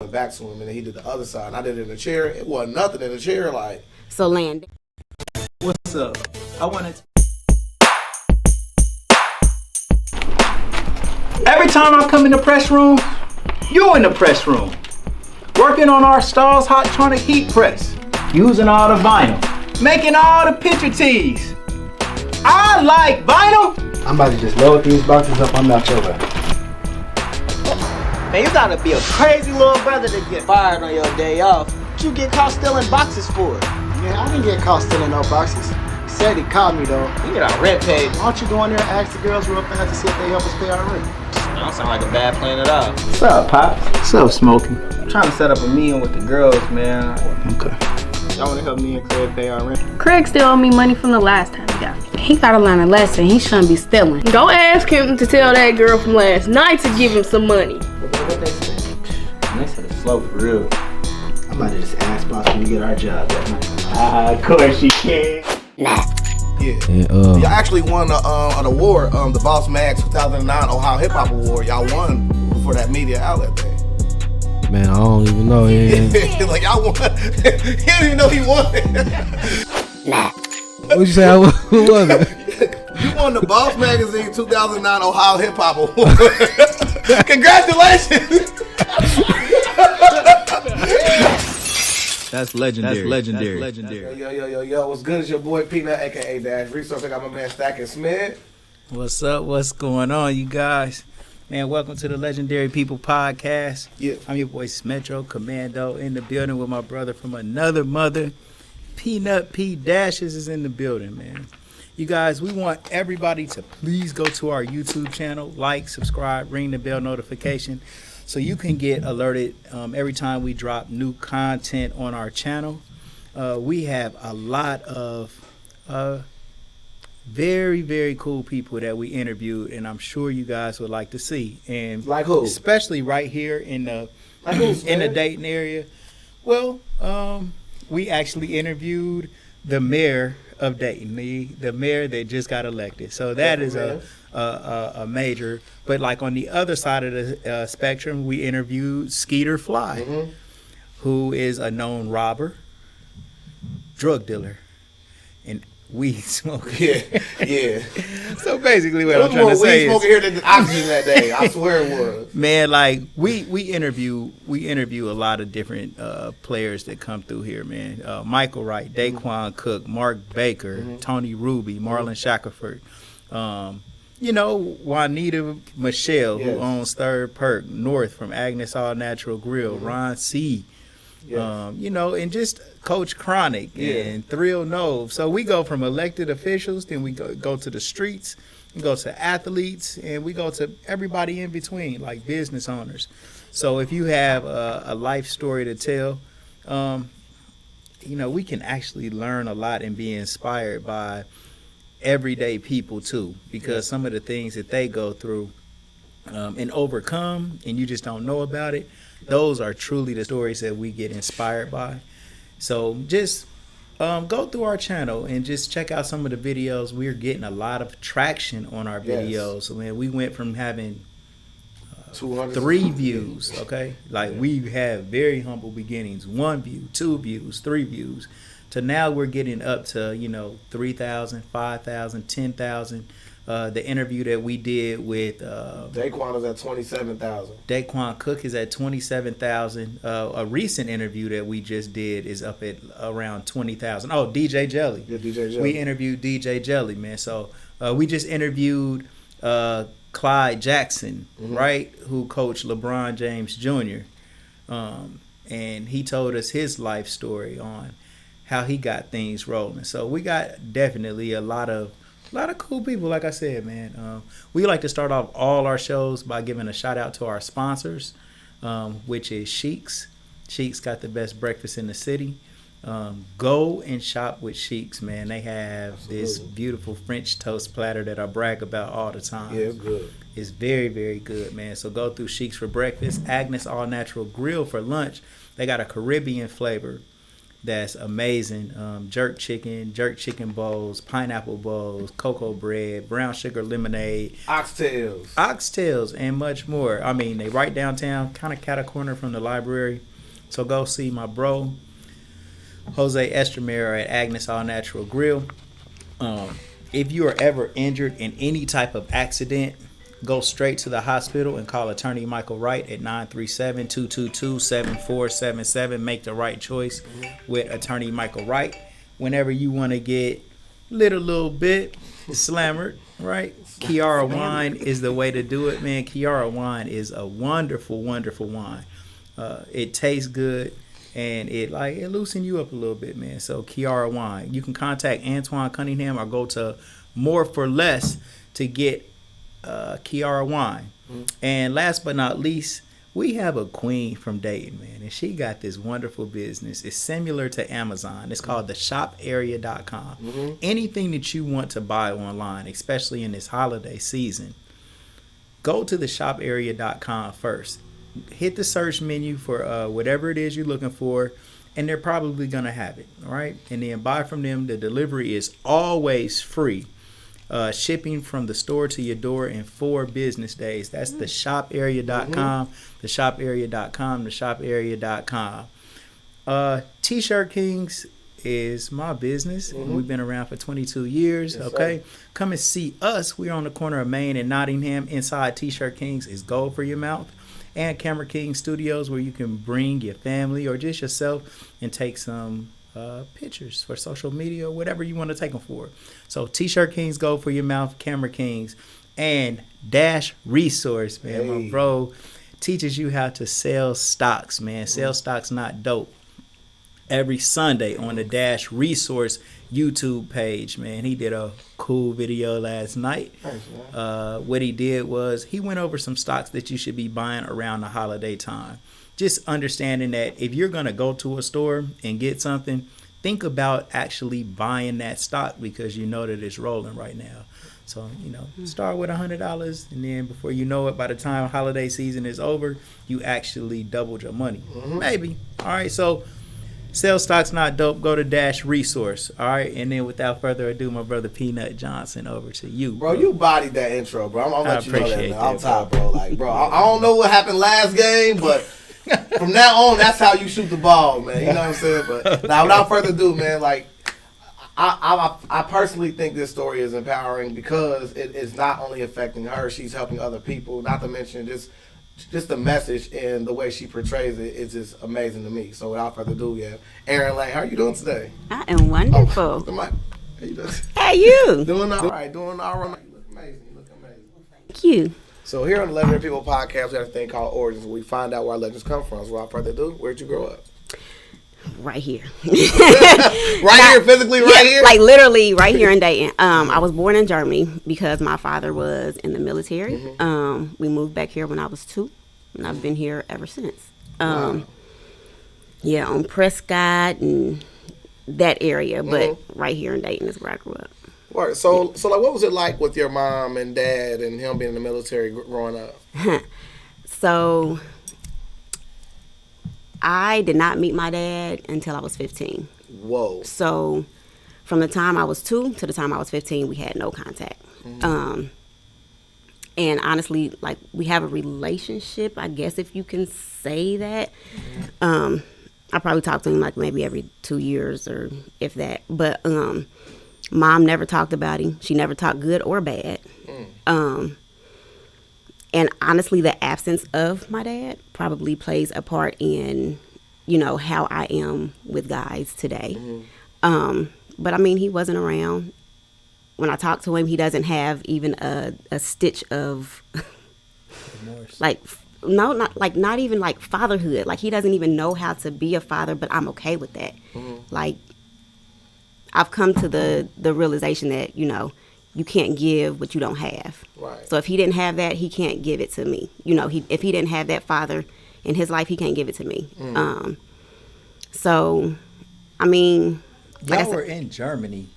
went back to him, and then he did the other side. And I did it in the chair. It wasn't nothing in the chair, like. So land. What's up? I wanted to... Every time I come in the press room, you in the press room. Working on our Stars Hottronic heat press. Using all the vinyl. Making all the picture tees. I like vinyl. I'm about to just load these boxes up. I'm not your way. Man, you gotta be a crazy little brother to get fired on your day off. What you get caught stealing boxes for? Man, I didn't get caught stealing no boxes. He said he caught me though. You get our rent paid. Why don't you go in there and ask the girls real fast to see if they help us pay our rent? That don't sound like a bad plan at all. What's up, Pops? What's up, Smokey? I'm trying to set up a meeting with the girls, man. Okay. Y'all wanna help me and Craig pay our rent? Craig still owe me money from the last time he got me. He gotta learn a lesson. He shouldn't be stealing. Go ask him to tell that girl from last night to give him some money. What they said? They said it's slow for real. I'm about to just ask boss when we get our job that night. Of course you can. Nah. Yeah. And, Y'all actually won an award, the Boss Mag 2009 Ohio Hip Hop Award. Y'all won for that media outlet thing. man, I don't even know. Yeah. Like y'all won. He didn't even know he won it. Nah. What'd you say? Who was it? You won the Boss Magazine 2009 Ohio Hip Hop Award. Congratulations. That's legendary. Yo, what's good? It's your boy Peanut, aka Dash Resource. I got my man Stack and Smith. What's up? What's going on, you guys? Man, welcome to the Legendary People Podcast. Yeah. I'm your boy Smetro Commando in the building with my brother from another mother. Peanut P Dashes is in the building, man. You guys, we want everybody to please go to our YouTube channel, like, subscribe, ring the bell notification so you can get alerted every time we drop new content on our channel. We have a lot of very, very cool people that we interviewed, and I'm sure you guys would like to see. And Like who? Especially right here in the Like who, in the man? Dayton area. Well, we actually interviewed the mayor of Dayton, the mayor that just got elected. So that is a major. But like on the other side of the spectrum, we interviewed Skeeter Fly, who is a known robber, drug dealer, and weed smoker. Yeah. So basically what There I'm was trying more to weed say is, smoking here than oxygen that day. I swear it was. man, like we interview a lot of different players that come through here, man. Michael Wright, Daquan Cook, Mark Baker, Tony Ruby, Marlon Shackelford, Juanita Michelle, Yes. who owns Third Perk North from Agnes All Natural Grill, Ron C. Yes. And just Coach Chronic and Thrill Nove. So we go from elected officials, then we go to the streets, we go to athletes, and we go to everybody in between, like business owners. So if you have a life story to tell, we can actually learn a lot and be inspired by everyday people too, because some of the things that they go through and overcome, and you just don't know about it, those are truly the stories that we get inspired by. So just go through our channel and just check out some of the videos. We're getting a lot of traction on our videos. So, man, we went from having 3 views, okay? Like we have very humble beginnings, 1 view, 2 views, 3 views, to now we're getting up to, 3,000, 5,000, 10,000. The interview that we did with Daquan was at 27,000. Daquan Cook is at 27,000. A recent interview that we just did is up at around 20,000. Oh, DJ Jelly. Yeah, DJ Jelly. We interviewed DJ Jelly, man. So we just interviewed Clyde Jackson, right, who coached LeBron James Jr. And he told us his life story on how he got things rolling. So we got definitely a lot of cool people, like I said, man. We like to start off all our shows by giving a shout out to our sponsors, which is Shiekhs. Shiekhs got the best breakfast in the city. Go and shop with Shiekhs, man. They have this beautiful French toast platter that I brag about all the time. Yeah, it's good. It's very, very good, man. So go through Shiekhs for breakfast. Agnes All Natural Grill for lunch. They got a Caribbean flavor that's amazing. Jerk chicken bowls, pineapple bowls, cocoa bread, brown sugar lemonade, oxtails, and much more. I mean, they right downtown, kind of cat a corner from the library. So go see my bro, Jose Estremera at Agnes All Natural Grill. If you are ever injured in any type of accident, go straight to the hospital and call attorney Michael Wright at 937-222-7477. Make the right choice with attorney Michael Wright. Whenever you want to get lit a little bit, slammered, right? Kiara Wine is the way to do it, man. Kiara Wine is a wonderful, wonderful wine. It tastes good. And it loosen you up a little bit, man. So Kiara Wine. You can contact Antoine Cunningham or go to More for Less to get Kiara Wine. And last but not least, we have a queen from Dayton, man. And she got this wonderful business. It's similar to Amazon. It's called the shoparea.com. Anything that you want to buy online, especially in this holiday season, go to the shoparea.com first. Hit the search menu for whatever it is you're looking for, and they're probably going to have it, all right? And then buy from them. The delivery is always free. Shipping from the store to your door in 4 business days. That's the shoparea.com, the shoparea.com, the shoparea.com. T-Shirt Kings is my business. We've been around for 22 years, okay? Sir. Come and see us. We're on the corner of Main and Nottingham. Inside T-Shirt Kings is gold for your mouth. And Camera King Studios, where you can bring your family or just yourself and take some pictures for social media or whatever you want to take them for. So T-Shirt Kings, go for your mouth. Camera Kings and Dash Resource, man. My bro teaches you how to sell stocks, man. Sell stocks, not dope. Every Sunday on the Dash Resource YouTube page, man. He did a cool video last night. What he did was he went over some stocks that you should be buying around the holiday time. Just understanding that if you're going to go to a store and get something, think about actually buying that stock because you know that it's rolling right now. So, start with $100, and then before you know it, by the time holiday season is over, you actually doubled your money. Maybe. All right, so sell stocks, not dope. Go to Dash Resource. All right, and then without further ado, my brother Peanut Johnson, over to you. Bro, you bodied that intro, bro. I'm gonna let you know that, man. I'm top, bro. Bro, I don't know what happened last game, but from now on, that's how you shoot the ball, man. You know what I'm saying? But now, without further ado, man, I personally think this story is empowering because it is not only affecting her, she's helping other people. Not to mention just the message and the way she portrays it is just amazing to me. So without further ado, we have ERINN Lane. How are you doing today? I am wonderful. Oh, the mic. How you doing? How you? Doing all right. Doing all right. You look amazing. Thank you. So here on the Legendary People podcast, we have a thing called Origins, where we find out where our legends come from. So without further ado, where'd you grow up? Right here. Here, physically right here? Like literally right here in Dayton. I was born in Germany because my father was in the military. We moved back here when I was 2, and I've been here ever since. Wow. Yeah, on Prescott and that area, but right here in Dayton is where I grew up. Right. So what was it like with your mom and dad and him being in the military growing up? So I did not meet my dad until I was 15. Whoa. So from the time I was 2 to the time I was 15, we had no contact. And honestly, we have a relationship, I guess, if you can say that. I probably talk to him maybe every 2 years or if that. But Mom never talked about him. She never talked good or bad. And honestly, the absence of my dad probably plays a part in, how I am with guys today. But I mean, he wasn't around. When I talk to him, he doesn't have even a stitch of remorse. Not even fatherhood. He doesn't even know how to be a father, but I'm okay with that. I've come to the realization that, you can't give what you don't have. Right. So if he didn't have that, he can't give it to me. If he didn't have that father in his life, he can't give it to me. So, I mean, y'all were in Germany.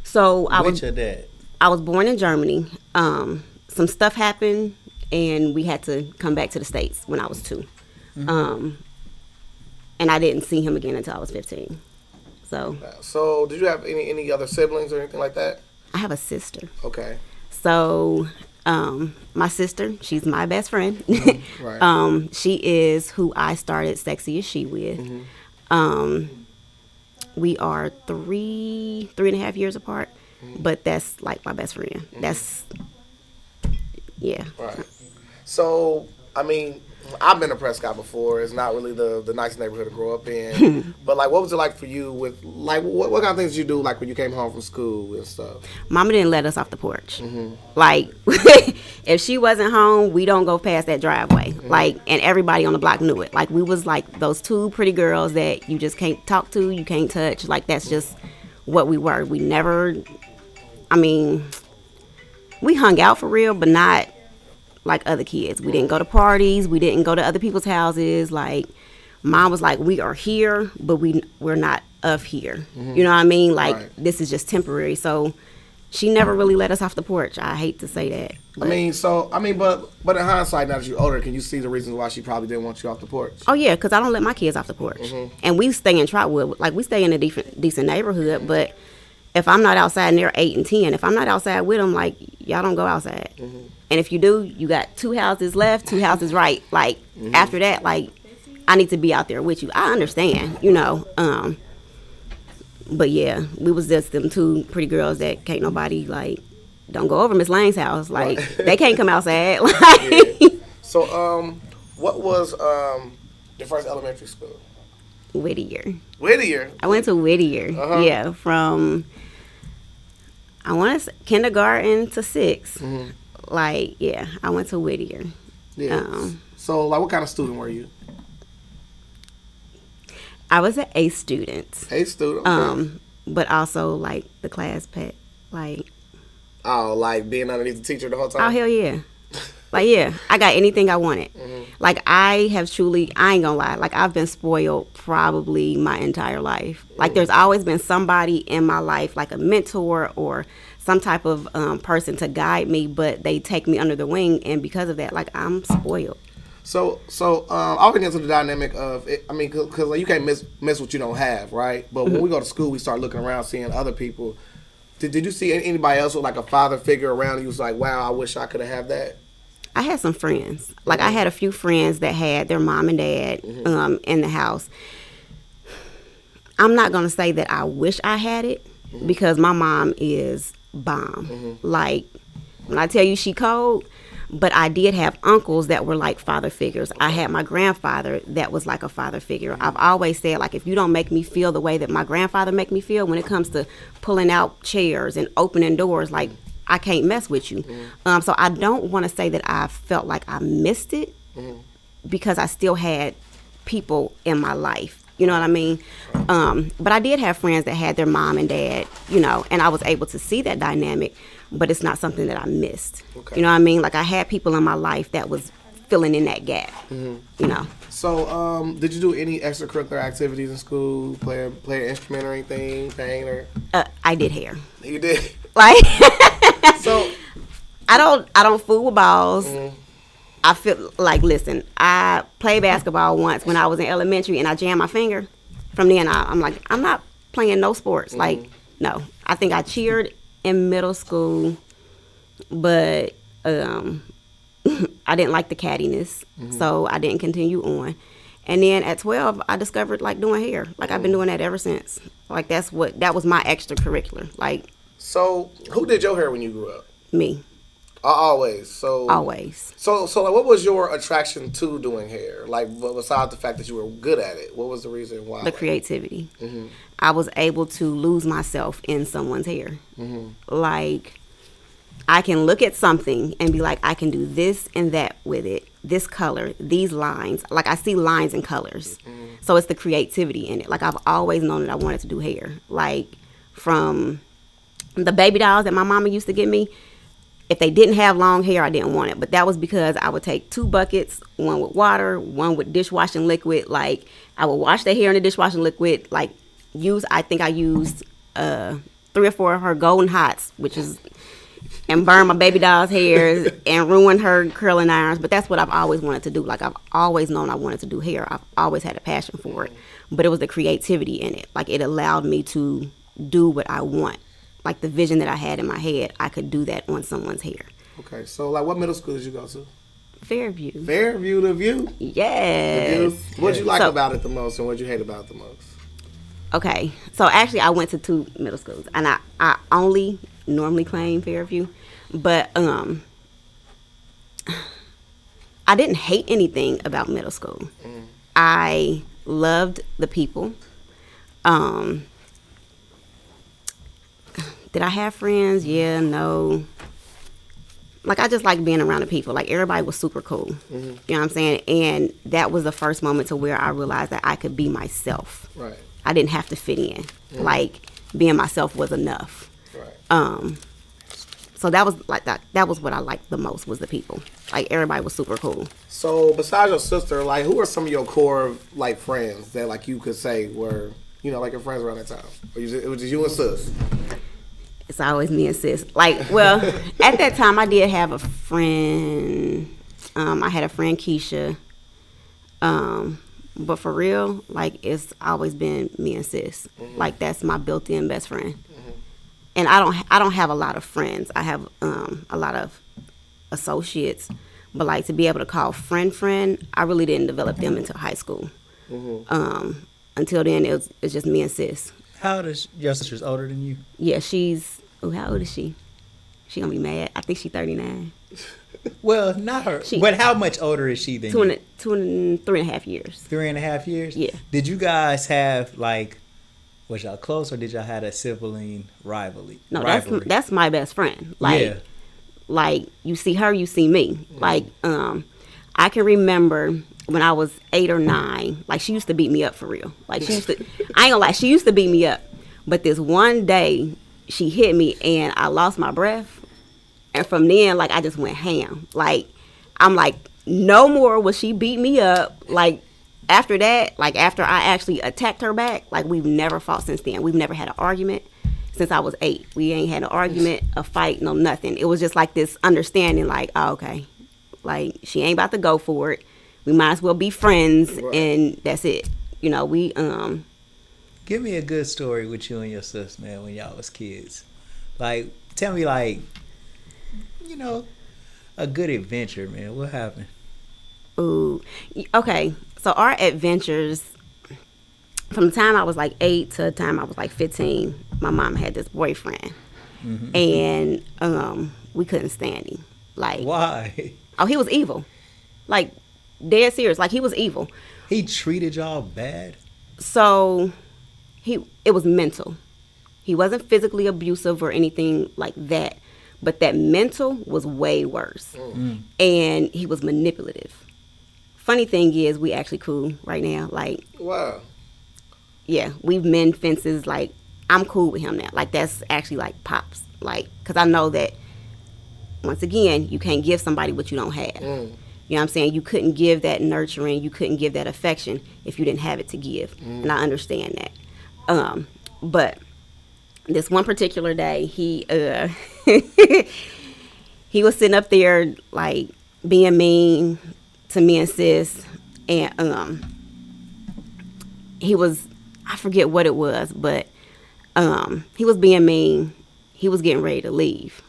So I was born in Germany. Some stuff happened, and we had to come back to the States when I was 2. and I didn't see him again until I was 15. So did you have any other siblings or anything like that? I have a sister. Okay. So my sister, she's my best friend. Right. She is who I started Sexy as She with. We are 3.5 years apart, but that's like my best friend. That's, yeah. Right. So, I mean, I've been to Prescott before. It's not really the nice neighborhood to grow up in. But, like, what was it like for you with, like, what kind of things did you do, like, when you came home from school and stuff? Mama didn't let us off the porch. Like, if she wasn't home, we don't go past that driveway. Like, and everybody on the block knew it. Like, we was like those two pretty girls that you just can't talk to, you can't touch. Like, that's just what we were. We never, I mean, we hung out for real, but not like other kids. We didn't go to parties. We didn't go to other people's houses. Like, Mom was like, we are here, but we're not of here. You know what I mean? Like, Right. This is just temporary. So she never really let us off the porch. I hate to say that. But in hindsight, now that you're older, can you see the reasons why she probably didn't want you off the porch? Oh, yeah, because I don't let my kids off the porch. And we stay in Trotwood. Like, we stay in a decent neighborhood, but if I'm not outside and they're 8 and 10, if I'm not outside with them, like, y'all don't go outside. And if you do, you got 2 houses left, 2 houses right. Like, after that, like, I need to be out there with you. I understand, you know. But, yeah, we was just them 2 pretty girls that can't nobody, like, don't go over Miss Lane's house. Like, they can't come outside. Like, So, what was your first elementary school? Whittier. Whittier? I went to Whittier, yeah, from, I want to say kindergarten to 6th. Like, yeah, I went to Whittier. Yeah. So, like, what kind of student were you? I was an A student. A student? Okay. But also, like, the class pet. Like, Oh, like being underneath the teacher the whole time? oh, hell yeah. Like, yeah, I got anything I wanted. Like, I have truly, I ain't gonna lie, like, I've been spoiled probably my entire life. Like, there's always been somebody in my life, like a mentor or some type of person to guide me, but they take me under the wing, and because of that, like, I'm spoiled. So I'll get into the dynamic of it. I mean, because like, you can't miss what you don't have, right? But when we go to school, we start looking around, seeing other people. Did you see anybody else with like a father figure around you? Was like, wow, I wish I could have had that. I had some friends. Like, I had a few friends that had their mom and dad in the house. I'm not gonna say that I wish I had it because my mom is bomb. Like, when I tell you she cold. But I did have uncles that were like father figures. I had my grandfather that was like a father figure. I've always said, like, if you don't make me feel the way that my grandfather make me feel when it comes to pulling out chairs and opening doors, like, I can't mess with you. So I don't want to say that I felt like I missed it because I still had people in my life. You know what I mean? But I did have friends that had their mom and dad, you know, and I was able to see that dynamic, but it's not something that I missed. Okay. You know what I mean? Like, I had people in my life that was filling in that gap, you know. So, did you do any extracurricular activities in school? Play an instrument or anything? Paint or? I did hair. You did? Like, So, I don't fool with balls. I feel like, listen, I played basketball once when I was in elementary and I jammed my finger. From then I'm like, I'm not playing no sports. Like, no. I think I cheered in middle school, but I didn't like the cattiness, so I didn't continue on. And then at 12, I discovered, like, doing hair. Like, I've been doing that ever since. Like, that was my extracurricular. Like, so who did your hair when you grew up? me. Always. So Always. So like, what was your attraction to doing hair? Like, besides the fact that you were good at it, what was the reason why? The creativity. I was able to lose myself in someone's hair. Like, I can look at something and be like, I can do this and that with it. This color, these lines. Like, I see lines and colors. So it's the creativity in it. Like, I've always known that I wanted to do hair. Like, from the baby dolls that my mama used to give me, if they didn't have long hair, I didn't want it. But that was because I would take 2 buckets, one with water, one with dishwashing liquid. Like, I would wash their hair in the dishwashing liquid. Like, I think I used 3 or 4 of her Golden Hots, which is, and burn my baby doll's hair and ruin her curling irons. But that's what I've always wanted to do. Like, I've always known I wanted to do hair. I've always had a passion for it. But it was the creativity in it. Like, it allowed me to do what I want. Like, the vision that I had in my head, I could do that on someone's hair. Okay, so, like, what middle school did you go to? Fairview. Fairview, the View? Yes. What'd you like about it the most, and what'd you hate about it the most? Okay, so actually I went to 2 middle schools, and I only normally claim Fairview, but I didn't hate anything about middle school. I loved the people. Did I have friends? Yeah, no. Like, I just like being around the people. Like, everybody was super cool. You know what I'm saying? And that was the first moment to where I realized that I could be myself. Right. I didn't have to fit in. Like, being myself was enough. Right. So that was like that was what I liked the most, was the people. Like, everybody was super cool. So besides your sister, like, who are some of your core, like, friends that, like, you could say were, you know, like, your friends around that time? Or it was just you and sis? It's always me and sis. Like, well, at that time I did have a friend. I had a friend, Keisha. But for real, like, it's always been me and sis. Like, that's my built-in best friend. And I don't have a lot of friends. I have a lot of associates, but, like, to be able to call friend, I really didn't develop them until high school. Until then, it's just me and sis. How old is your sister's older than you? Yeah, how old is she? She gonna be mad. I think she's 39. Well, not her. But how much older is she than you? 3.5 years. 3.5 years? Yeah. Did you guys have, like, was y'all close, or did y'all have a sibling rivalry? No, that's my best friend. Like, yeah. Like, you see her, you see me. Like, I can remember when I was 8 or 9, like, she used to beat me up for real. Like, I ain't gonna lie, she used to beat me up. But this one day, she hit me and I lost my breath. And from then, like, I just went ham. Like, I'm like, no more will she beat me up. Like, after that, like, after I actually attacked her back, like, we've never fought since then. We've never had an argument since I was 8. We ain't had an argument, a fight, no nothing. It was just like this understanding, like, oh, okay. Like, she ain't about to go for it. We might as well be friends, and that's it. You know, we, Give me a good story with you and your sis, man, when y'all was kids. Like, tell me, like, you know, a good adventure, man. What happened? Ooh. Okay. So our adventures, from the time I was like 8 to the time I was like 15, my mom had this boyfriend. And we couldn't stand him. Like, why? Oh, he was evil. Like, dead serious. Like, he was evil. He treated y'all bad? So it was mental. He wasn't physically abusive or anything like that, but that mental was way worse. And he was manipulative. Funny thing is, we actually cool right now. Like, wow. Yeah, we've mend fences. Like, I'm cool with him now. Like, that's actually like pops. Like, because I know that, once again, you can't give somebody what you don't have. You know what I'm saying? You couldn't give that nurturing, you couldn't give that affection if you didn't have it to give. And I understand that. But this one particular day, he he was sitting up there, like, being mean to me and sis, and he was, I forget what it was, but he was being mean. He was getting ready to leave.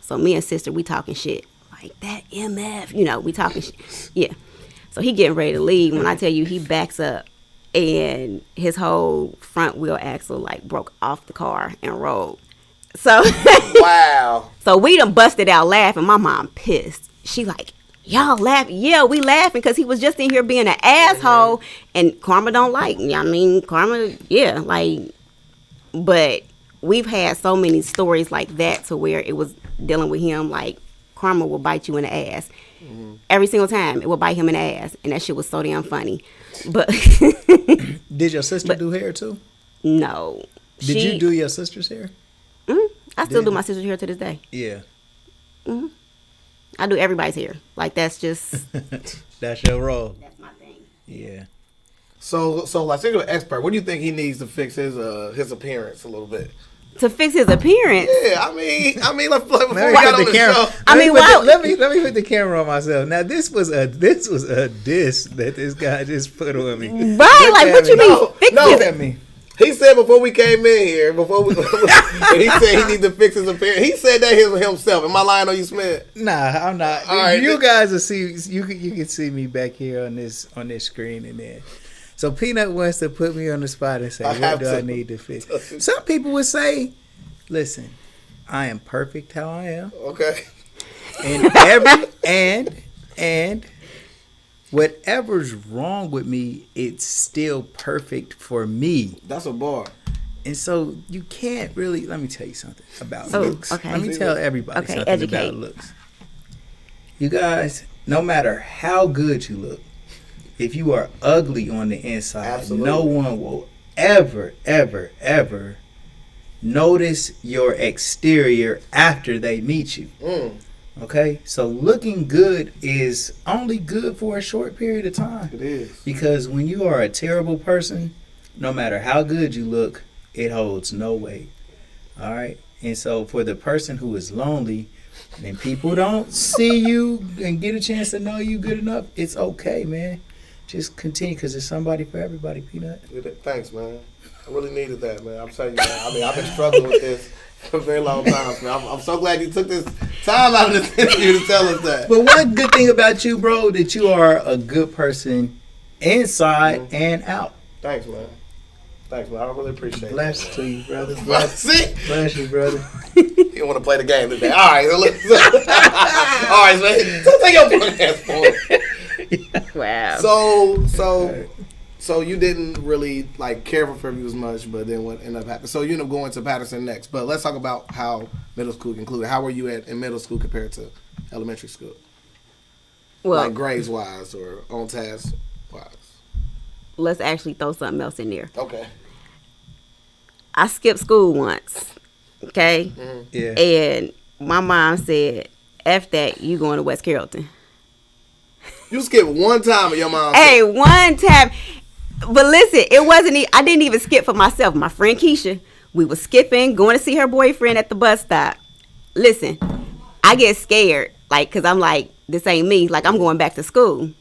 So me and sister, we talking shit. Like, that MF, you know, we talking shit. Yeah. So he getting ready to leave. When I tell you, he backs up and his whole front wheel axle, like, broke off the car and rolled. So wow. So we done busted out laughing. My mom pissed. She like, y'all laughing? Yeah, we laughing because he was just in here being an asshole. And Karma don't like me. I mean, Karma, yeah, like, but we've had so many stories like that to where it was dealing with him, like, Karma will bite you in the ass. Every single time it will bite him in the ass. And that shit was so damn funny. But did your sister do hair too? No. Did you do your sister's hair? I still do my sister's hair to this day. Yeah. I do everybody's hair. Like, that's just that's your role. That's my thing. Yeah. So like, since you're an expert, what do you think he needs to fix his appearance a little bit? To fix his appearance. Yeah, I mean, before we Let got on the show. let me put the camera on myself. Now this was a diss that this guy just put on me. Right, like what you mean? Fix No. it. Look at me. He said before we came in here, and he said he needs to fix his appearance. He said that himself. Am I lying on you, Smith? Nah, I'm not. All right. You guys will see. You can see me back here on this screen and then. So Peanut wants to put me on the spot and say, what do I need to fix? Some people would say, listen, I am perfect how I am. Okay. And whatever's wrong with me, it's still perfect for me. That's a bar. And so you can't really, let me tell you something about Oh, looks. okay. Let me tell everybody Okay, something educate. about looks. You guys, no matter how good you look, if you are ugly on the inside, Absolutely. no one will ever notice your exterior after they meet you. Okay? So looking good is only good for a short period of time. It is. Because when you are a terrible person, no matter how good you look, it holds no weight. All right? And so for the person who is lonely and people don't see you and get a chance to know you good enough, it's okay, man. Just continue because there's somebody for everybody, Peanut. Thanks, man. I really needed that, man. I'm telling you, man. I mean, I've been struggling with this for a very long time, man. I'm so glad you took this time out of this interview to tell us that. But one good thing about you, bro, that you are a good person inside and out. Thanks, man. Thanks, man. I really appreciate it. Bless to you, brother. See? Bless you, brother. You don't want to play the game today. All right. All right, man. Take your punk ass forward. Wow. So you didn't really like care for Fairview as much, but then what ended up happening? So you ended up going to Patterson next. But let's talk about how middle school concluded. How were you in middle school compared to elementary school? Well, Like grades wise or on task wise? let's actually throw something else in there. Okay. I skipped school once. Okay? Yeah. And my mom said, F that, you going to West Carrollton. You skipped one time and your mom Hey, one time. But listen, it wasn't, I didn't even skip for myself. My friend Keisha, we was skipping, going to see her boyfriend at the bus stop. Listen, I get scared, like, because I'm like, this ain't me. Like, I'm going back to school.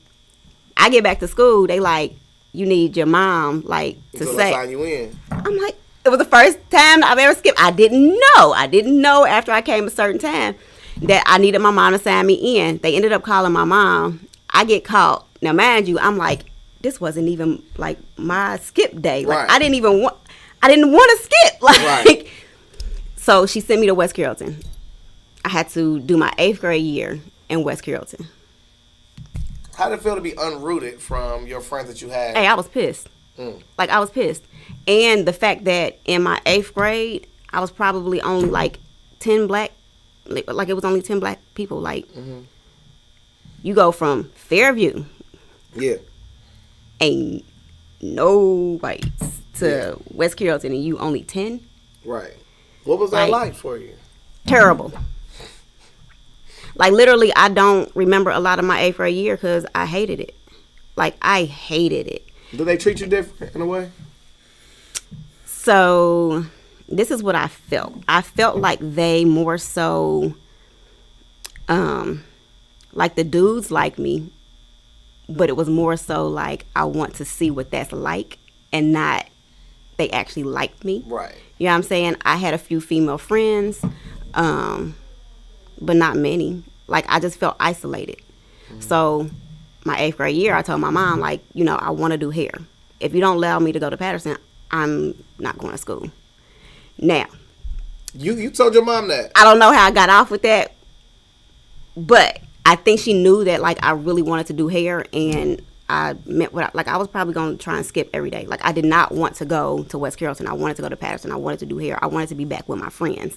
I get back to school, they like, you need your mom, like, to until say. I sign you in. I'm like, it was the first time I've ever skipped. I didn't know after I came a certain time that I needed my mom to sign me in. They ended up calling my mom. I get caught. Now, mind you, I'm like, this wasn't even like my skip day. Like, Right. I didn't want to skip. Like, Right. So she sent me to West Carrollton. I had to do my 8th grade year in West Carrollton. How did it feel to be unrooted from your friends that you had? Hey, I was pissed. Like, I was pissed. And the fact that in my 8th grade, I was probably only like 10 black, like it was only 10 black people. Like, you go from Fairview, Yeah. ain't no whites, to West Carrollton, and you only 10. Right. What was that Like- like for you? Terrible. Like, literally, I don't remember a lot of my 8th grade year because I hated it. Like, I hated it. Did they treat you different in a way? So, this is what I felt. I felt like they more so, like the dudes like me, but it was more so like I want to see what that's like and not they actually liked me. Right. You know what I'm saying? I had a few female friends, but not many. Like, I just felt isolated. So, my 8th grade year, I told my mom, like, you know, I want to do hair. If you don't allow me to go to Patterson, I'm not going to school. Now, You told your mom that? I don't know how I got off with that, but I think she knew that, like, I really wanted to do hair, and I meant what I was probably going to try and skip every day. Like, I did not want to go to West Carrollton. I wanted to go to Patterson. I wanted to do hair. I wanted to be back with my friends.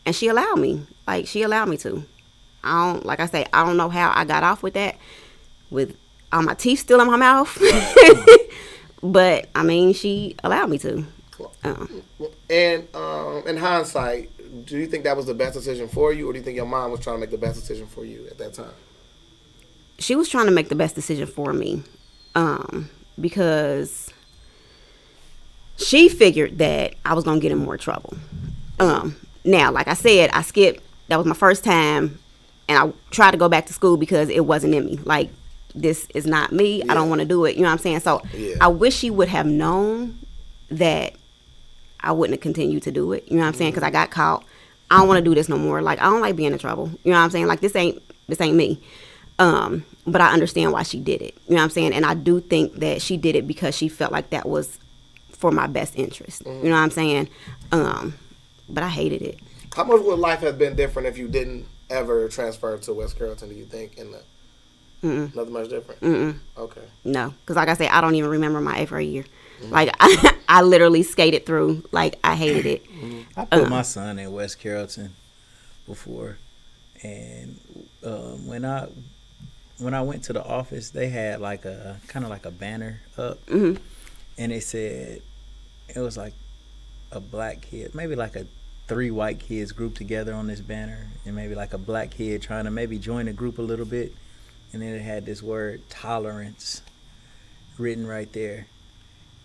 And she allowed me. Like, she allowed me to. Like I say, I don't know how I got off with that, with all my teeth still in my mouth. But, I mean, she allowed me to. And in hindsight, do you think that was the best decision for you, or do you think your mom was trying to make the best decision for you at that time? She was trying to make the best decision for me, because she figured that I was gonna get in more trouble. Now, like I said, I skipped. That was my first time, and I tried to go back to school because it wasn't in me. Like, this is not me. Yeah. I don't want to do it. You know what I'm saying? So I wish she would have known that I wouldn't have continued to do it. You know what I'm saying? Because I got caught. I don't want to do this no more. Like, I don't like being in trouble. You know what I'm saying? Like, this ain't me. But I understand why she did it. You know what I'm saying? And I do think that she did it because she felt like that was for my best interest. You know what I'm saying? But I hated it. How much would life have been different if you didn't ever transfer to West Carrollton, do you think? Nothing much different? Okay. No. Because like I said, I don't even remember my 8th grade year. Like, I literally skated through. Like, I hated it. I put my son in West Carrollton before. And when I went to the office, they had like a kind of like a banner up. And it said, it was like a black kid, maybe like 3 white kids grouped together on this banner, and maybe like a black kid trying to maybe join the group a little bit, and then it had this word tolerance written right there.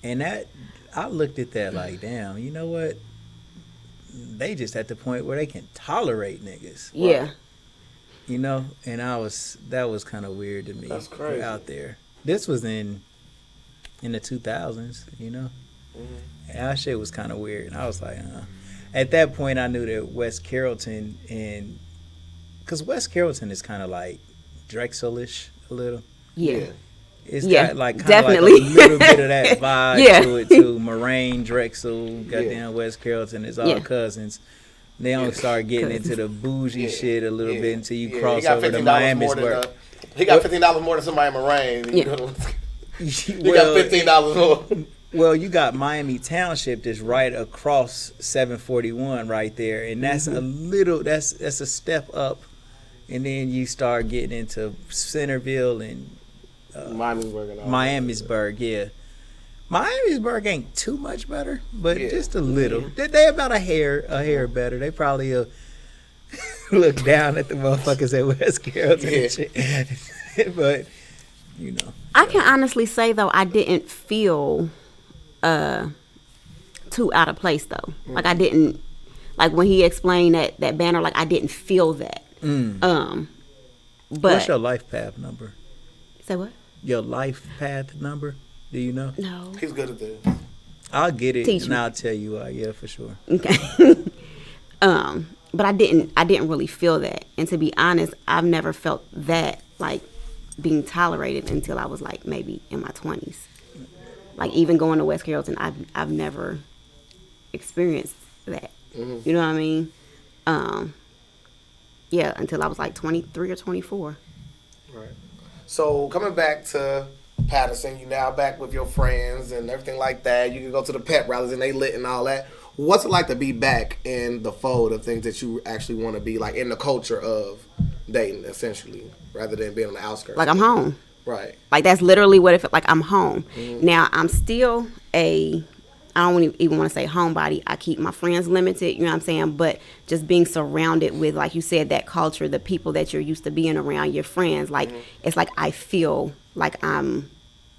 And that, I looked at that like, damn, you know what? They just at the point where they can tolerate niggas. Yeah. Right? You know, and that was kind of weird to me. That's crazy. Out there. This was in the 2000s, you know. And that shit was kind of weird. And I was like, At that point, I knew that West Carrollton, and because West Carrollton is kind of like Drexel-ish a little. Yeah. It's got like kind definitely of like a little bit of that vibe to it too. Moraine, Drexel, goddamn West Carrollton is all cousins. They don't start getting into the bougie shit a little bit until you cross over to Miamisburg. He got $15 more than somebody in Moraine. He got $15 more. Well, you got Miami Township that's right across 741 right there, and that's a little that's a step up, and then you start getting into Centerville and Miamisburg, yeah. Miamisburg ain't too much better, but just a little. They about a hair better. They probably look down at the motherfuckers at West Carrollton and shit. But you know, I can honestly say though, I didn't feel too out of place though. Like I didn't, like when he explained that banner, like I didn't feel that. But what's your life path number? Say what? Your life path number? Do you know? No. He's good at this. I'll get it Teach and me. I'll tell you. Yeah, for sure. Okay. But I didn't really feel that, and to be honest, I've never felt that like being tolerated until I was like maybe in my 20s. Like even going to West Carrollton, I've never experienced that. You know what I mean? Yeah, until I was like 23 or 24. Right. So coming back to Patterson, you now back with your friends and everything like that. You can go to the pep rallies and they lit and all that. What's it like to be back in the fold of things that you actually want to be, like in the culture of Dayton, essentially, rather than being on the outskirts? Like I'm home. Right. Like that's literally what it felt like. I'm home. Now I'm still I don't even want to say homebody. I keep my friends limited, you know what I'm saying? But just being surrounded with, like you said, that culture, the people that you're used to being around, your friends, like it's like I feel like I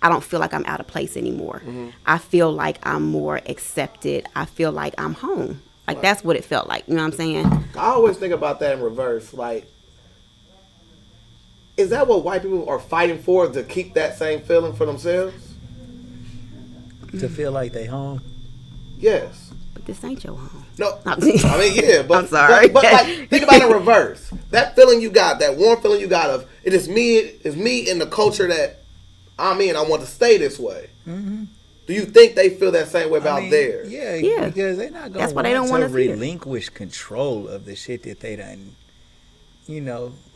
don't feel like I'm out of place anymore. I feel like I'm more accepted. I feel like I'm home. Like that's what it felt like, you know what I'm saying? I always think about that in reverse. Like, is that what white people are fighting for, to keep that same feeling for themselves? To feel like they home? Yes. But this ain't your home. No. I mean, yeah, but I'm sorry. But like, think about it in reverse. That feeling you got, that warm feeling you got of, it is me in the culture that I'm in. I want to stay this way. Do you think they feel that same way about theirs? Yeah. Because they're not going to relinquish control of the shit that they done,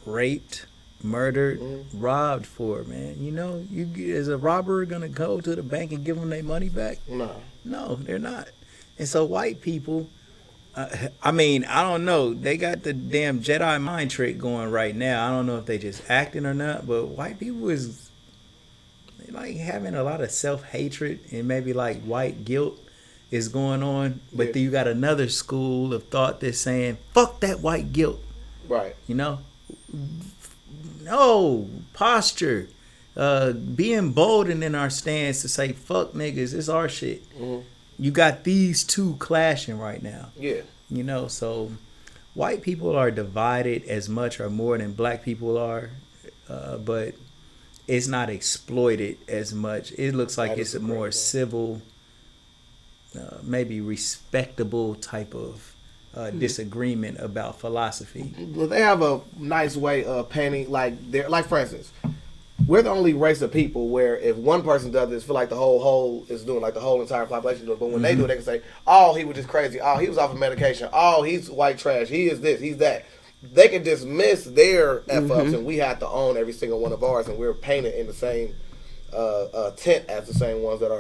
raped, murdered, robbed for, man. You is a robber gonna go to the bank and give them their money back? No, they're not. And so white people, I don't know. They got the damn Jedi mind trick going right now. I don't know if they just acting or not, but white people is like having a lot of self-hatred and maybe like white guilt is going on. But then you got another school of thought that's saying, fuck that white guilt. Right. No, posture, being bold and in our stance to say fuck niggas, it's our shit. you got these two clashing right now. Yeah. You know, so white people are divided as much or more than black people are, but it's not exploited as much. It looks like it's a more civil, maybe respectable type of disagreement about philosophy. Well, they have a nice way of painting, like for instance, we're the only race of people where if one person does this, feel like the whole is doing, like the whole entire population doing it. But when they do it, they can say, "Oh, he was just crazy. Oh, he was off of medication. Oh, he's white trash. He is this. He's that." They can dismiss their f-ups, and we have to own every single one of ours, and we're painted in the same tint as the same ones that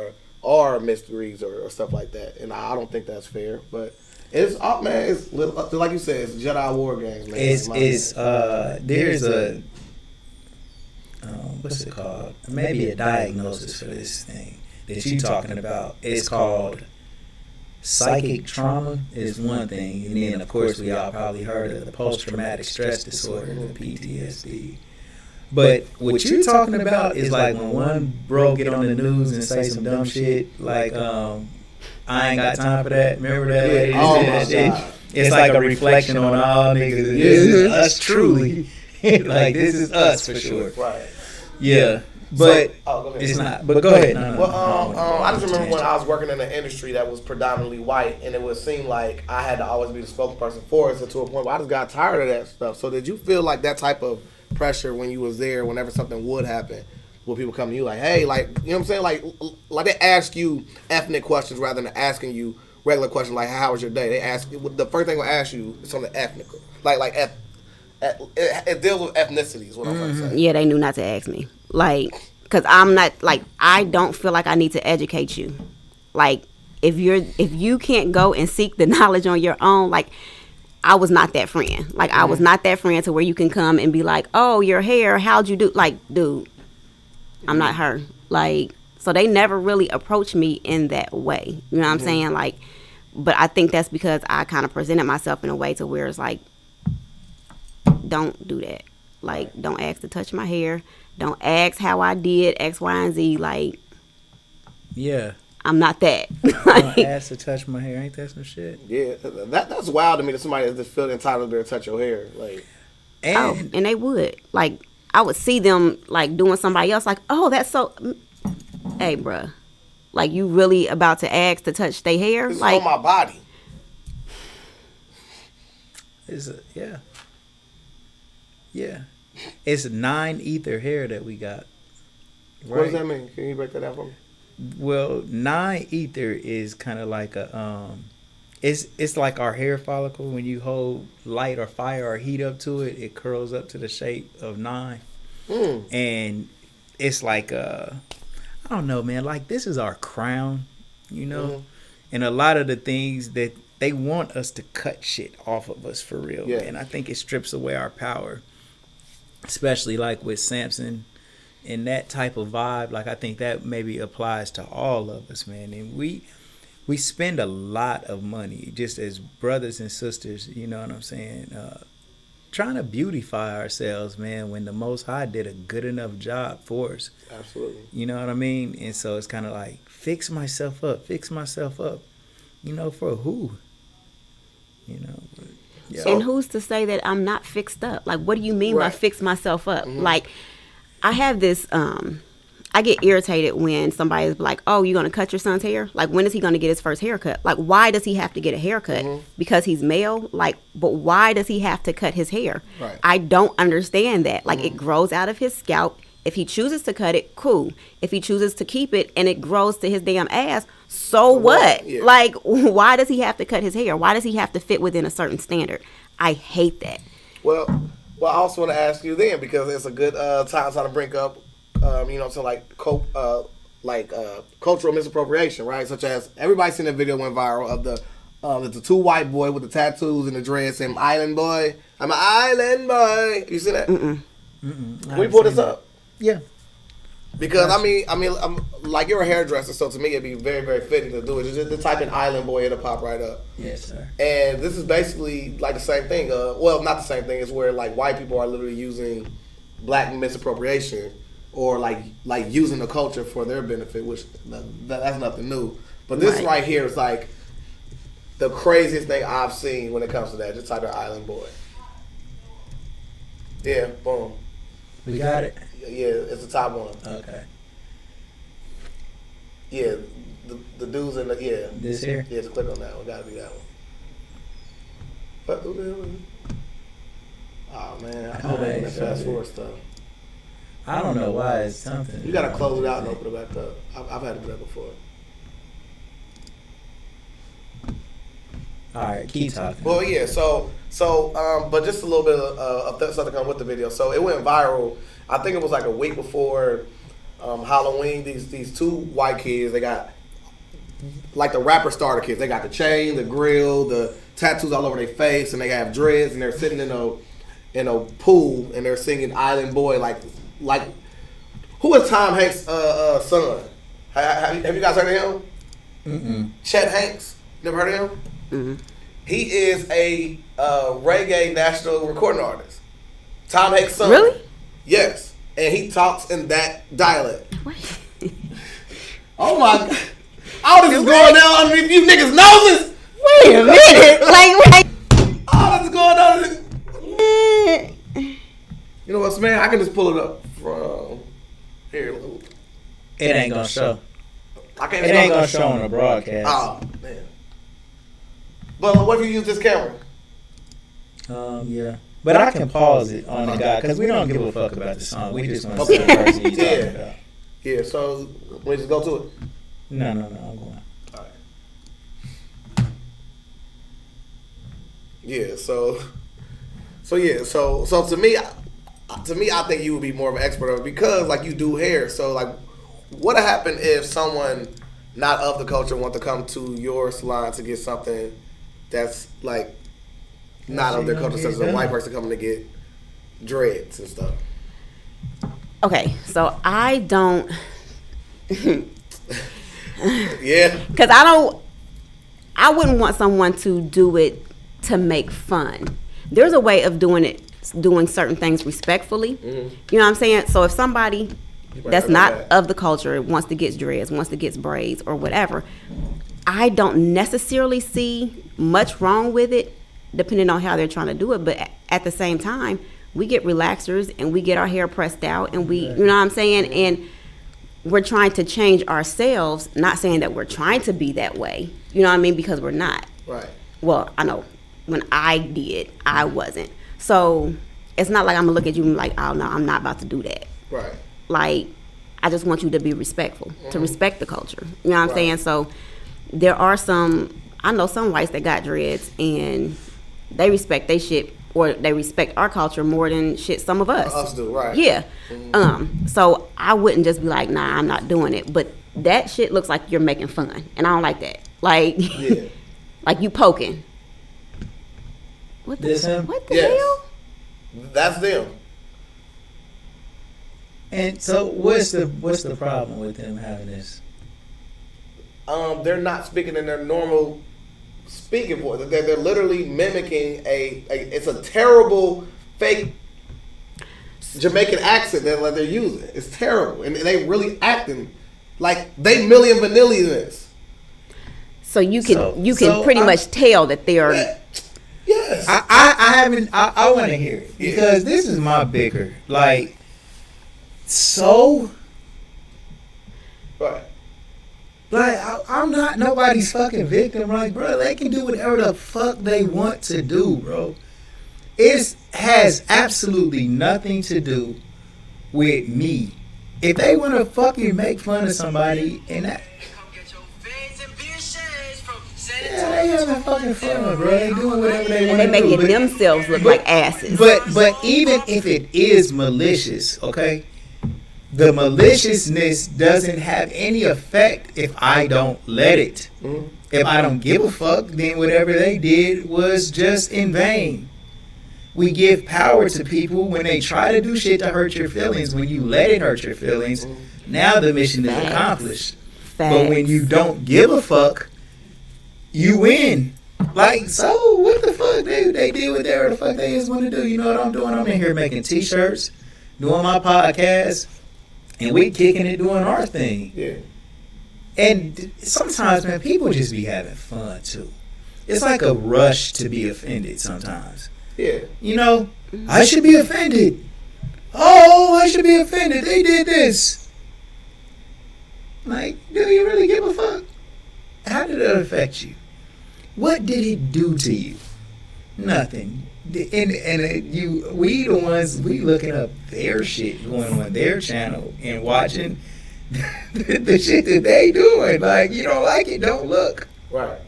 are mysteries or stuff like that. And I don't think that's fair, but. It's man. It's like you said. It's Jedi War games, man. There's a what's it called? Maybe a diagnosis for this thing that you're talking about. It's called psychic trauma is one thing, and then of course we all probably heard of the post-traumatic stress disorder, the PTSD. But what you're talking about is like when one bro get on the news and say some dumb shit, like I ain't got time for that. Remember that? Yeah. Oh my God. It's like a reflection on all niggas. This is us truly. Like this is us for sure. Right. Yeah. But it's not. But go ahead. No, I just remember when I was working in an industry that was predominantly white, and it would seem like I had to always be the spokesperson for it. So to a point where I just got tired of that stuff. So did you feel like that type of pressure when you was there, whenever something would happen? Will people come to you like, hey, like, you know what I'm saying? Like they ask you ethnic questions rather than asking you regular questions like, how was your day? They ask, the first thing they'll ask you is something ethnic. It deals with ethnicity is what I'm trying to say. Yeah, they knew not to ask me. Like, because I'm not, like, I don't feel like I need to educate you. Like, if you can't go and seek the knowledge on your own, like, I was not that friend. Like, I was not that friend to where you can come and be like, oh, your hair, how'd you do? Like, dude. I'm not her. Like, so they never really approached me in that way. You know what I'm saying? Like, but I think that's because I kind of presented myself in a way to where it's like, don't do that. Like, don't ask to touch my hair. Don't ask how I did X, Y, and Z. Like, yeah. I'm not that. Don't ask to touch my hair. Ain't that some shit? Yeah. That's wild to me that somebody just feel entitled to touch your hair. Like, and they would. Like, I would see them, like, doing somebody else, like, oh, that's so... Hey, bruh. Like, you really about to ask to touch their hair? It's like, on my body. Yeah. It's 9 ether hair that we got. Right? What does that mean? Can you break that out for me? Well, 9 ether is kind of like a... It's like our hair follicle. When you hold light or fire or heat up to it, it curls up to the shape of 9. And it's like I don't know, man. Like, this is our crown, you know. And a lot of the things that they want us to cut shit off of us for real, man. I think it strips away our power, especially like with Samson and that type of vibe. Like, I think that maybe applies to all of us, man. And we spend a lot of money just as brothers and sisters, you know what I'm saying, trying to beautify ourselves, man, when the Most High did a good enough job for us. Absolutely. You know what I mean? And so it's kind of like, fix myself up. You know, for who? You know? Yeah. And who's to say that I'm not fixed up? Like, what do you mean by fix myself up? Like, I have this... I get irritated when somebody's like, oh, you going to cut your son's hair? Like, when is he going to get his first haircut? Like, why does he have to get a haircut? Because he's male? Like, but why does he have to cut his hair? Right. I don't understand that. Like, it grows out of his scalp. If he chooses to cut it, cool. If he chooses to keep it and it grows to his damn ass, so what? Yeah. Like, why does he have to cut his hair? Why does he have to fit within a certain standard? I hate that. Well, I also want to ask you then, because it's a good time to bring up, you know, so like cultural misappropriation, right? Such as everybody seen the video went viral of the 2 white boy with the tattoos and the dreads saying "Island boy." I'm an island boy. You see that? Can we pull this up? Yeah. Because I mean, like, you're a hairdresser, so to me it'd be very, very fitting to do it. Just to type in "Island boy," it'll pop right up. Yes, sir. And this is basically like the same thing. Well, not the same thing. It's where like white people are literally using black misappropriation or like using the culture for their benefit, which that's nothing new. But this right here is like the craziest thing I've seen when it comes to that. Just type in Island Boy. Yeah, boom. We got it? Yeah, it's the top one. Okay. Yeah, the dudes in the, yeah. This here? Yeah, just click on that one. Gotta be that one. What who the hell is it? Oh, man. I hope they can fast forward stuff. I don't know why it's something. You gotta close it out and open it back up. I've had to do that before. All right, keep talking. Well, yeah. But just a little bit of stuff to come with the video. So it went viral. I think it was like a week before Halloween. These two white kids, they got like the rapper starter kids. They got the chain, the grill, the tattoos all over their face, and they have dreads, and they're sitting in a pool, and they're singing "Island Boy" like who is Tom Hanks' son? Have you guys heard of him? Mm-mm. Chet Hanks. Never heard of him? Mm-hmm. He is a reggae national recording artist. Tom Hanks' son. Really? Yes. And he talks in that dialect. Oh my God. All this is going down underneath you niggas' noses. Wait a minute. Like, all this is going on. You know what, man? I can just pull it up from here. It ain't gonna show. It ain't gonna show on the broadcast. Oh, man. But what if you use this camera? Yeah. But I can pause it on the guy because we don't give a fuck about the song. We just want to see the person you're talking about. Yeah, so we just go to it? No, I'm going. All right. Yeah, so to me, I think you would be more of an expert of it because like you do hair. So like, what would happen if someone not of the culture want to come to your salon to get something that's like not of their culture, such as a white person coming to get dreads and stuff? okay, so I don't. Yeah. Because I wouldn't want someone to do it to make fun. There's a way of doing certain things respectfully. Mm-hmm. You know what I'm saying? So if somebody that's not of the culture wants to get dreads, wants to get braids or whatever, I don't necessarily see much wrong with it, depending on how they're trying to do it. But at the same time, we get relaxers and we get our hair pressed out and we, you know what I'm saying? And we're trying to change ourselves, not saying that we're trying to be that way. You know what I mean? Because we're not. Right. Well, I know when I did, I wasn't. So it's not like I'm gonna look at you and be like, oh no, I'm not about to do that. Right. Like, I just want you to be respectful, to respect the culture. You know what I'm saying? So there are I know some whites that got dreads and they respect their shit, or they respect our culture more than shit some of us. Us do, right. Yeah. So I wouldn't just be like, nah, I'm not doing it. But that shit looks like you're making fun. And I don't like that. Like, yeah. like you poking. What the hell? That's them. And so what's the problem with them having this? They're not speaking in their normal speaking voice. They're literally mimicking it's a terrible fake Jamaican accent that they're using. It's terrible, and they really acting like they Milli Vanilli this. So you can pretty much tell that they are. Yes. I want to hear it because this is my bicker. Like, so. Right. Like, I'm not nobody's fucking victim. Like, bro, they can do whatever the fuck they want to do, bro. It has absolutely nothing to do with me. If they want to fucking make fun of somebody and that. Yeah, they having fucking fun, bro. They doing whatever they want to do. They making themselves look like asses. But even if it is malicious, okay? The maliciousness doesn't have any effect if I don't let it. Mm-hmm. If I don't give a fuck, then whatever they did was just in vain. We give power to people when they try to do shit to hurt your feelings. When you let it hurt your feelings, now the mission is accomplished. But when you don't give a fuck, you win. Like, so what the fuck? They did whatever the fuck they just want to do. You know what I'm doing? I'm in here making t-shirts, doing my podcast. and we kicking it doing our thing. Yeah. And sometimes, man, people just be having fun too. It's like a rush to be offended sometimes. Yeah. You know, I should be offended. Oh, I should be offended. They did this. Like, do you really give a fuck? How did it affect you? What did it do to you? Nothing. We the ones, we looking up their shit, going on their channel and watching the shit that they doing. Like, you don't like it, don't look. Right.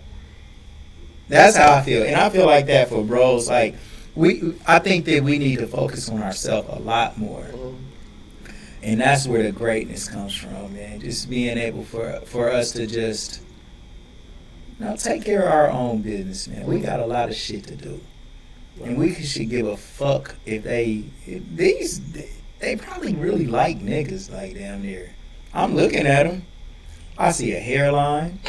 That's how I feel. And I feel like that for bros. Like, I think that we need to focus on ourselves a lot more. And that's where the greatness comes from, man. Just being able for us to just, you know, take care of our own business, man. We got a lot of shit to do. And we should give a fuck if they probably really like niggas like damn near. I'm looking at them. I see a hairline.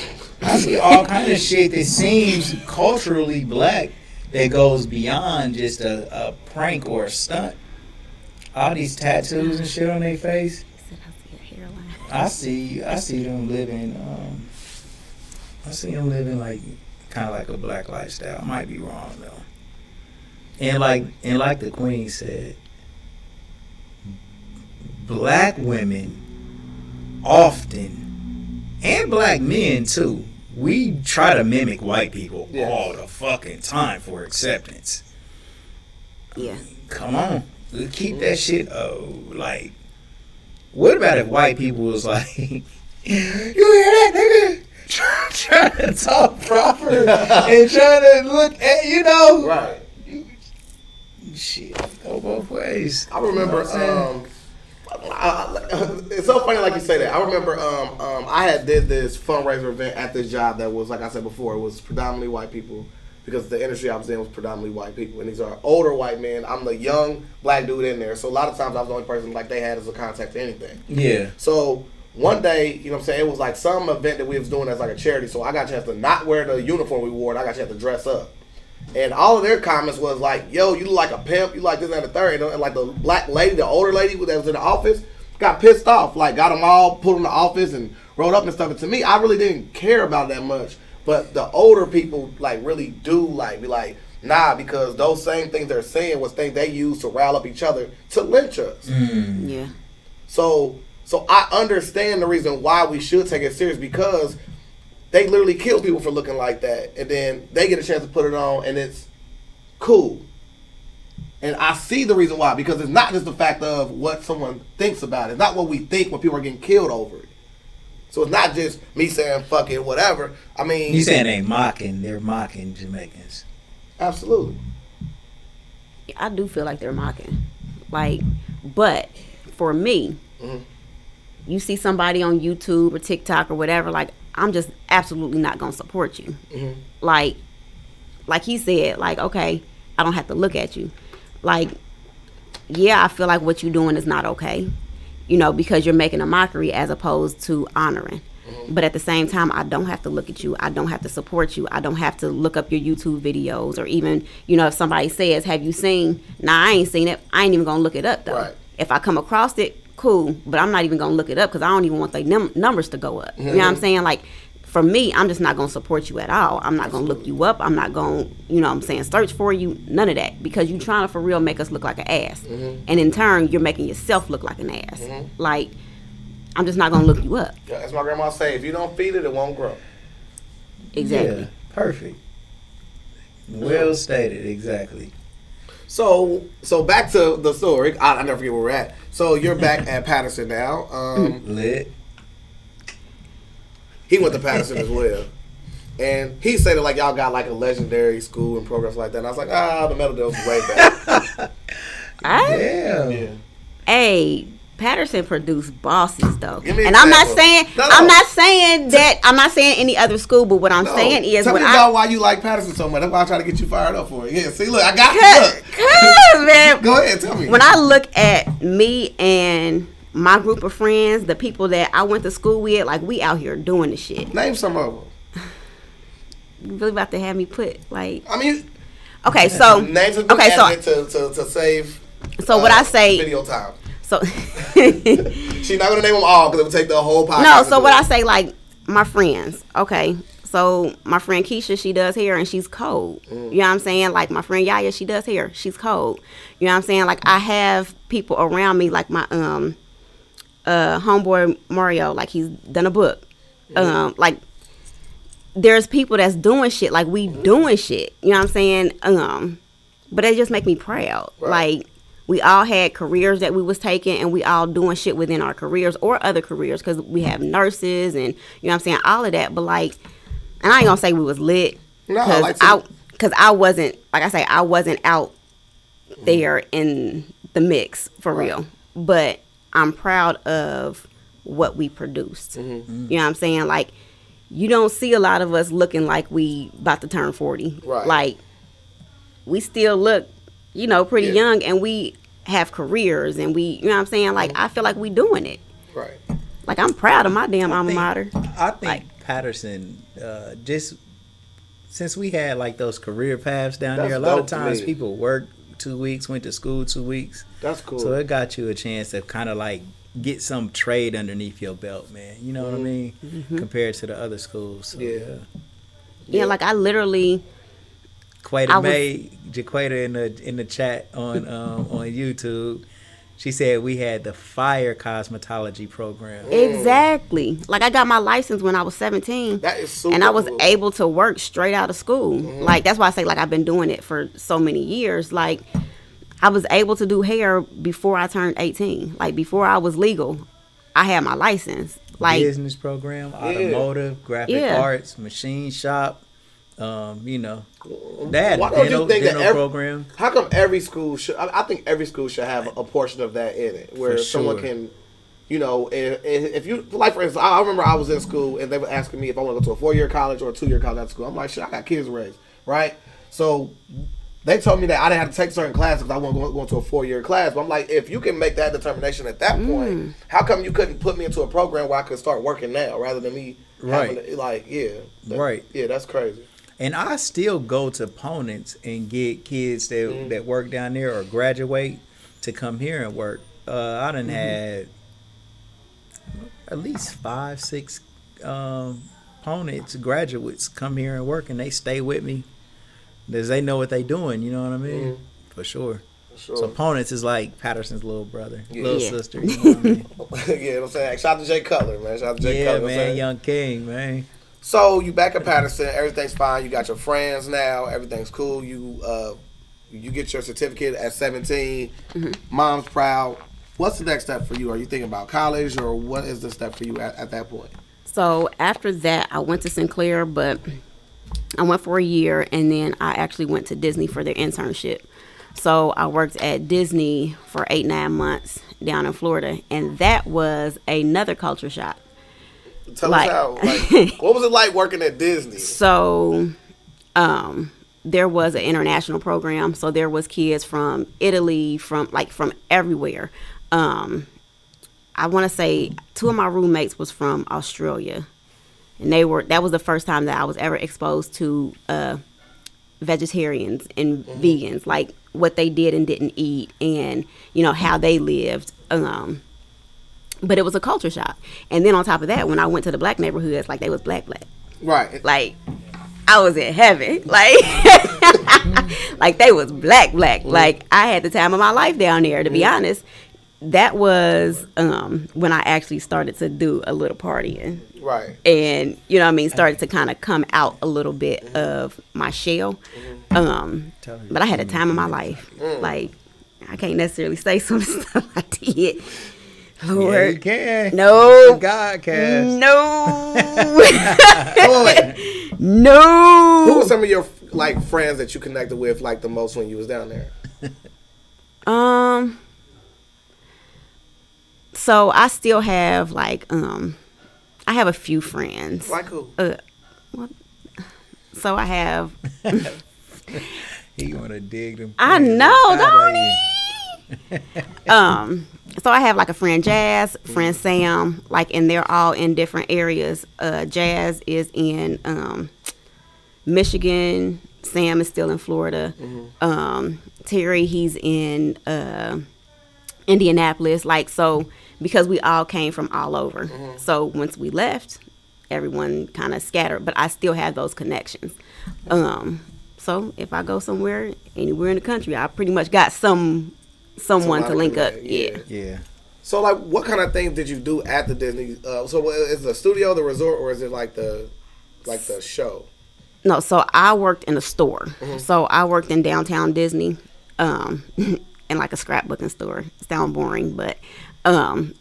I see all kind of shit that seems culturally black that goes beyond just a prank or a stunt. All these tattoos and shit on their face. I see them living. I see them living like kind of like a black lifestyle. I might be wrong though. And like the Queen said, black women often, and black men too, we try to mimic white people all the fucking time for acceptance. Yeah. Come on. Keep that shit, like, what about if white people was like, you hear that, nigga? Trying to talk proper and trying to look at, you know. Right. Shit, go both ways. I remember, it's so funny like you say that. I remember I had did this fundraiser event at this job that was, like I said before, it was predominantly white people because the industry I was in was predominantly white people. And these are older white men. I'm the young black dude in there. So a lot of times I was the only person like they had as a contact to anything. Yeah. So one day, you know what I'm saying, it was like some event that we was doing as like a charity. So I got a chance to not wear the uniform we wore and I got a chance to dress up. And all of their comments was like, yo, you look like a pimp, you like this and the third. And like the black lady, the older lady that was in the office, got pissed off. Like got them all put in the office and rolled up and stuff. And to me, I really didn't care about that much. But the older people like really do like be like, nah, because those same things they're saying was things they use to rile up each other to lynch us. Mm. Yeah. So I understand the reason why we should take it serious because they literally kill people for looking like that. And then they get a chance to put it on and it's cool. And I see the reason why, because it's not just the fact of what someone thinks about it. It's not what we think when people are getting killed over it. So it's not just me saying fuck it, whatever. I mean, You saying they're mocking Jamaicans. Absolutely. I do feel like they're mocking. Like, but for me, you see somebody on YouTube or TikTok or whatever, like, I'm just absolutely not going to support you. Like he said, like, okay, I don't have to look at you. Like, yeah, I feel like what you're doing is not okay, you know, because you're making a mockery as opposed to honoring. But at the same time, I don't have to look at you. I don't have to support you. I don't have to look up your YouTube videos or even, you know, if somebody says, have you seen? Nah, I ain't seen it. I ain't even going to look it up, though. Right. If I come across it, cool. But I'm not even going to look it up because I don't even want the numbers to go up. You know what I'm saying? Like, for me, I'm just not going to support you at all. I'm not going to look you up. I'm not going to, you know what I'm saying, search for you. None of that. Because you're trying to, for real, make us look like an ass. And in turn, you're making yourself look like an ass. Like, I'm just not going to look you up. Yeah, as my grandma say, if you don't feed it, it won't grow. Exactly. Yeah, perfect. Well stated, exactly. So back to the story. I never forget where we're at. So you're back at Patterson now. Lit. He went to Patterson as well. And he said that like y'all got like a legendary school and programs like that. And I was like, the Metal Deal was way back. Damn. Yeah. Hey, Patterson produced bosses though. Give me an And I'm not example. saying No. I'm not saying that I'm not saying any other school, but what I'm saying is tell when me about why you like Patterson so much. That's why I try to get you fired up for it. Yeah, see, look, I got you. Cause man, Go ahead, tell me. when I look at me and my group of friends, the people that I went to school with, like we out here doing the shit. Name some of them. You really about to have me put like I mean, okay, so names of okay, so to save what I say video time. So she's not gonna name them all because it would take the whole podcast. No, so what I say, like my friends, okay. So my friend Keisha, she does hair and she's cold. You know what I'm saying? Like my friend Yaya, she does hair, she's cold. You know what I'm saying? Like I have people around me, like my homeboy Mario, like he's done a book. Like there's people that's doing shit, like we doing shit. You know what I'm saying? But they just make me proud. Right. Like we all had careers that we was taking, and we all doing shit within our careers or other careers, because we have nurses and, you know what I'm saying, all of that. But like, and I ain't gonna say we was lit, because I wasn't, like I say, I wasn't out there in the mix for real. But I'm proud of what we produced. You know what I'm saying? Like, you don't see a lot of us looking like we about to turn 40. Right. Like, we still look, you know, pretty young, and we have careers, and we, you know what I'm saying? Like, I feel like we doing it. Right. Like, I'm proud of my damn alma mater. I think Patterson, just since we had like those career paths down there, a lot of times people worked 2 weeks, went to school 2 weeks. That's cool. So it got you a chance to kind of like get some trade underneath your belt, man. You know what I mean? Compared to the other schools. So, yeah, like I literally. Jaquita in the chat on YouTube, she said we had the fire cosmetology program. Exactly. Like I got my license when I was 17. That is super and I was cool. able to work straight out of school. Like that's why I say like I've been doing it for so many years. Like I was able to do hair before I turned 18. Like before I was legal, I had my license. Like business program, automotive, graphic arts, machine shop. You know, that why don't you think that program. How come every school should? I think every school should have a portion of that in it, where someone can, you know, if you like, for instance, I remember I was in school and they were asking me if I want to go to a 4-year college or a 2-year college after school. I'm like, shit, I got kids to raise, right? So they told me that I didn't have to take certain classes because I wasn't going to a 4-year class. But I'm like, if you can make that determination at that point, how come you couldn't put me into a program where I could start working now rather than me having to, like, that's crazy. And I still go to opponents and get kids that work down there or graduate to come here and work. I done had at least 5-6 opponents, graduates come here and work, and they stay with me because they know what they doing. You know what I mean? For sure. So opponents is like Patterson's little brother, little sister. You know what I mean? You know what I'm saying? Shout out to Jay Cutler, man. Shout out to Jay Cutler. Yeah, man, young king, man. So you back at Patterson, everything's fine. You got your friends now, everything's cool. You get your certificate at 17. Mom's proud. What's the next step for you? Are you thinking about college, or what is the step for you at that point? So after that, I went to Sinclair, but I went for a year, and then I actually went to Disney for their internship. So I worked at Disney for 8-9 months down in Florida, and that was another culture shock. Tell us how. Like, what was it like working at Disney? So, there was an international program. So there was kids from Italy, from everywhere. I want to say 2 of my roommates was from Australia, and that was the first time that I was ever exposed to vegetarians and vegans, like what they did and didn't eat, and you know how they lived. But it was a culture shock. And then on top of that, when I went to the black neighborhoods, like they was black. Right. Like I was in heaven. Like like they was black. Like I had the time of my life down there, to be honest. That was when I actually started to do a little partying. Right. And you know what I mean, started to kind of come out a little bit of my shell. But I had the time of my life. Like I can't necessarily say some of the stuff I did. Lord. Yeah, you can. No. God can. No. No. Who were some of your like friends that you connected with like the most when you was down there? So I still have like I have a few friends. Like who? So I have. He wanna dig them. I know, don't he? So I have like a friend Jazz, friend Sam, like, and they're all in different areas. Jazz is in Michigan. Sam is still in Florida. Terry, he's in Indianapolis. Like, so because we all came from all over. So once we left, everyone kind of scattered, but I still have those connections. So if I go somewhere, anywhere in the country, I pretty much got someone to link up. Yeah. So, like, what kind of things did you do at the Disney? So, is the studio the resort, or is it like the show? No, so I worked in a store. So I worked in downtown Disney, in like a scrapbooking store. Sound boring, but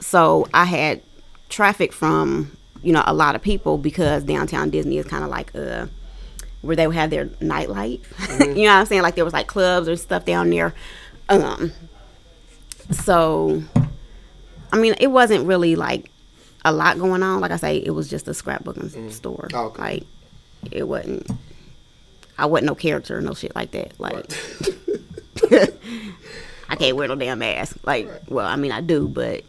so I had traffic from a lot of people, because downtown Disney is kind of like where they would have their nightlife. You know what I'm saying? Like, there was like clubs or stuff down there. So, I mean, it wasn't really like a lot going on. Like I say, it was just a scrapbooking store. Okay. Like, it wasn't, I wasn't no character or no shit like that. Like, I can't wear no damn mask. Like, well, I mean, I do, but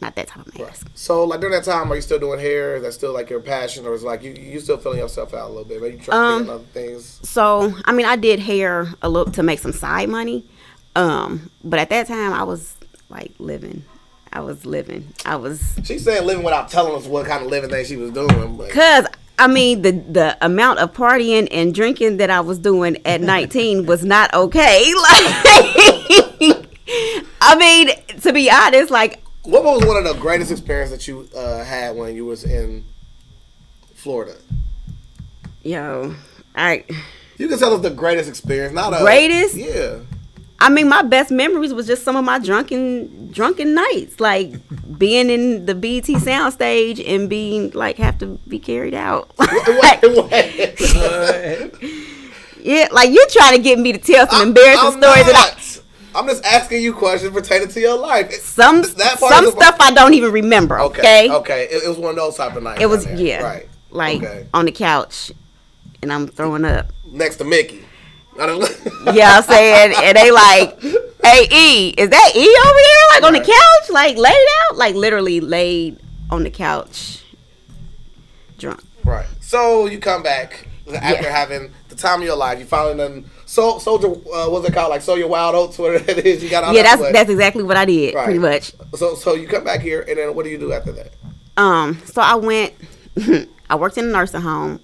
not that type of mask. So, like, during that time, are you still doing hair? Is that still like your passion, or is it like you still feeling yourself out a little bit? Are you trying to get other things? So, I mean, I did hair a little to make some side money. But at that time, I was like living. She's saying living without telling us what kind of living thing she was doing. Because, I mean, the amount of partying and drinking that I was doing at 19 was not okay. Like, I mean, to be honest, like, what was one of the greatest experiences that you had when you was in Florida? You can tell us the greatest experience, not greatest. Yeah. I mean, my best memories was just some of my drunken nights, like being in the BET soundstage and being like have to be carried out. Yeah, like you're trying to get me to tell some embarrassing stories. I'm just asking you questions pertaining to your life. Some stuff I don't even remember. Okay. It was one of those type of nights. It was on the couch, and I'm throwing up next to Mickey. Yeah, I'm saying, and they like, hey, E, is that E over there? Like on the couch, like laid out, like literally laid on the couch, drunk. Right. So you come back after having the time of your life. You finally done soldier. What's it called? Like sow your wild oats. Whatever it is. You got all that. That's exactly what I did, pretty much. So you come back here, and then what do you do after that? So I went. I worked in a nursing home.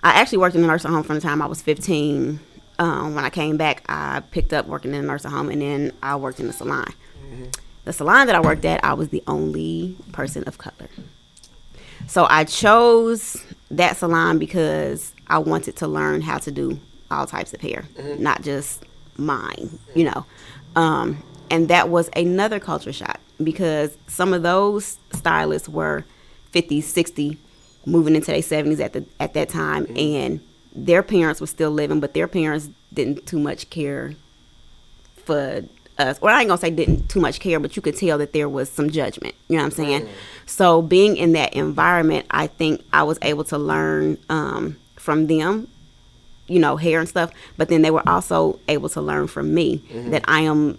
I actually worked in a nursing home from the time I was 15. When I came back, I picked up working in a nursing home, and then I worked in the salon. The salon that I worked at, I was the only person of color. So I chose that salon because I wanted to learn how to do all types of hair, not just mine, and that was another culture shock, because some of those stylists were 50, 60, moving into their 70s at that time, and their parents were still living, but their parents didn't too much care for us. Or I ain't gonna say didn't too much care, but you could tell that there was some judgment. You know what I'm saying? So being in that environment, I think I was able to learn from them, hair and stuff. But then they were also able to learn from me that I am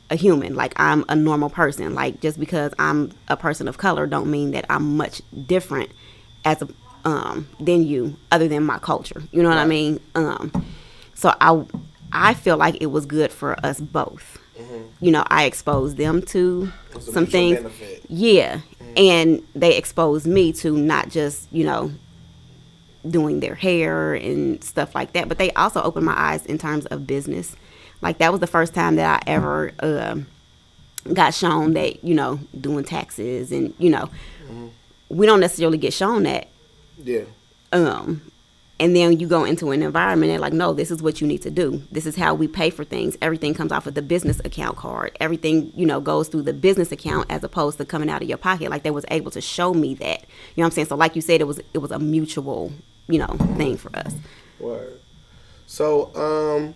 a human. Like, I'm a normal person. Like, just because I'm a person of color don't mean that I'm much different as a than you, other than my culture. You know what I mean? So I feel like it was good for us both. I exposed them to some things. Benefit. Yeah. And they exposed me to not just, doing their hair and stuff like that, but they also opened my eyes in terms of business. Like, that was the first time that I ever got shown that, doing taxes and, we don't necessarily get shown that. Yeah. And then you go into an environment and like, no, this is what you need to do. This is how we pay for things. Everything comes off of the business account card. Everything, goes through the business account as opposed to coming out of your pocket. Like, they was able to show me that. You know what I'm saying? So like you said, it was a mutual, thing for us. Word. So,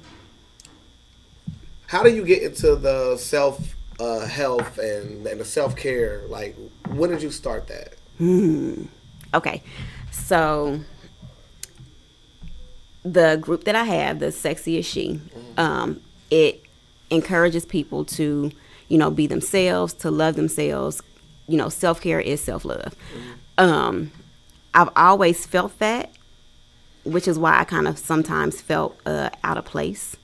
how do you get into the self health and the self-care? Like, when did you start that? Okay. So the group that I have, the Sexy is She, it encourages people to, be themselves, to love themselves. Self-care is self-love. I've always felt that, which is why I kind of sometimes felt out of place.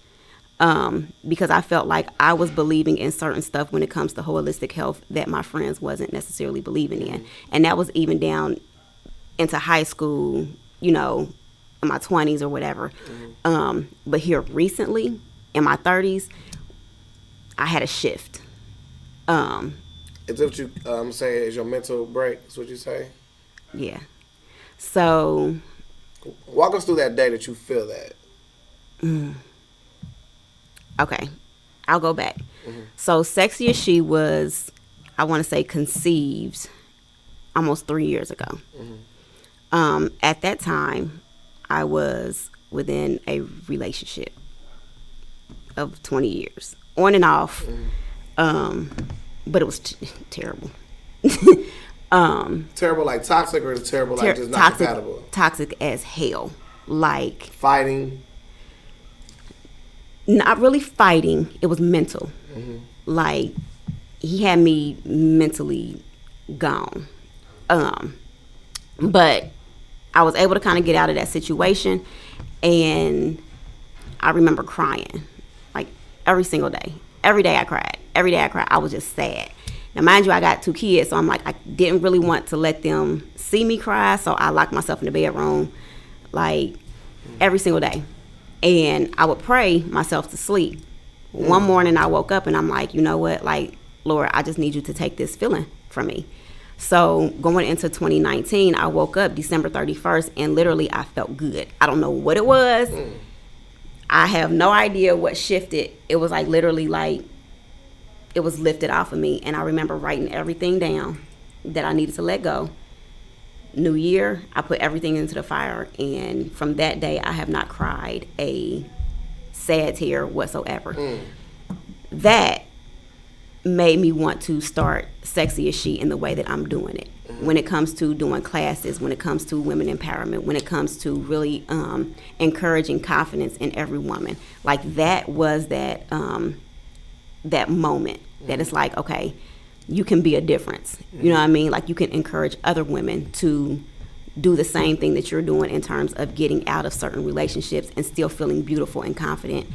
because I felt like I was believing in certain stuff when it comes to holistic health that my friends wasn't necessarily believing in. And that was even down into high school, you know, in my 20s or whatever. But here recently, in my 30s, I had a shift. Is that what you say is your mental break? Is what you say? Yeah. So. Walk us through that day that you feel that. Okay. I'll go back. So Sexy as She was, I want to say, conceived almost 3 years ago. At that time, I was within a relationship of 20 years. On and off. But it was terrible. Terrible like toxic, or is it terrible like just not compatible? Toxic as hell. Like fighting. Not really fighting. It was mental. Like he had me mentally gone. But I was able to kind of get out of that situation, and I remember crying like every single day. Every day I cried. I was just sad. Now, mind you, I got 2 kids, so I'm like, I didn't really want to let them see me cry, so I locked myself in the bedroom, like, every single day. And I would pray myself to sleep. One morning, I woke up, and I'm like, you know what? Like, Lord, I just need you to take this feeling from me. So, going into 2019, I woke up December 31st, and literally, I felt good. I don't know what it was. I have no idea what shifted. It was like literally like it was lifted off of me. And I remember writing everything down that I needed to let go. New Year, I put everything into the fire. And from that day, I have not cried a sad tear whatsoever. That made me want to start Sexy as She in the way that I'm doing it. When it comes to doing classes, when it comes to women empowerment, when it comes to really encouraging confidence in every woman. Like that was that that moment that it's like, okay, you can be a difference. You know what I mean? Like you can encourage other women to do the same thing that you're doing in terms of getting out of certain relationships and still feeling beautiful and confident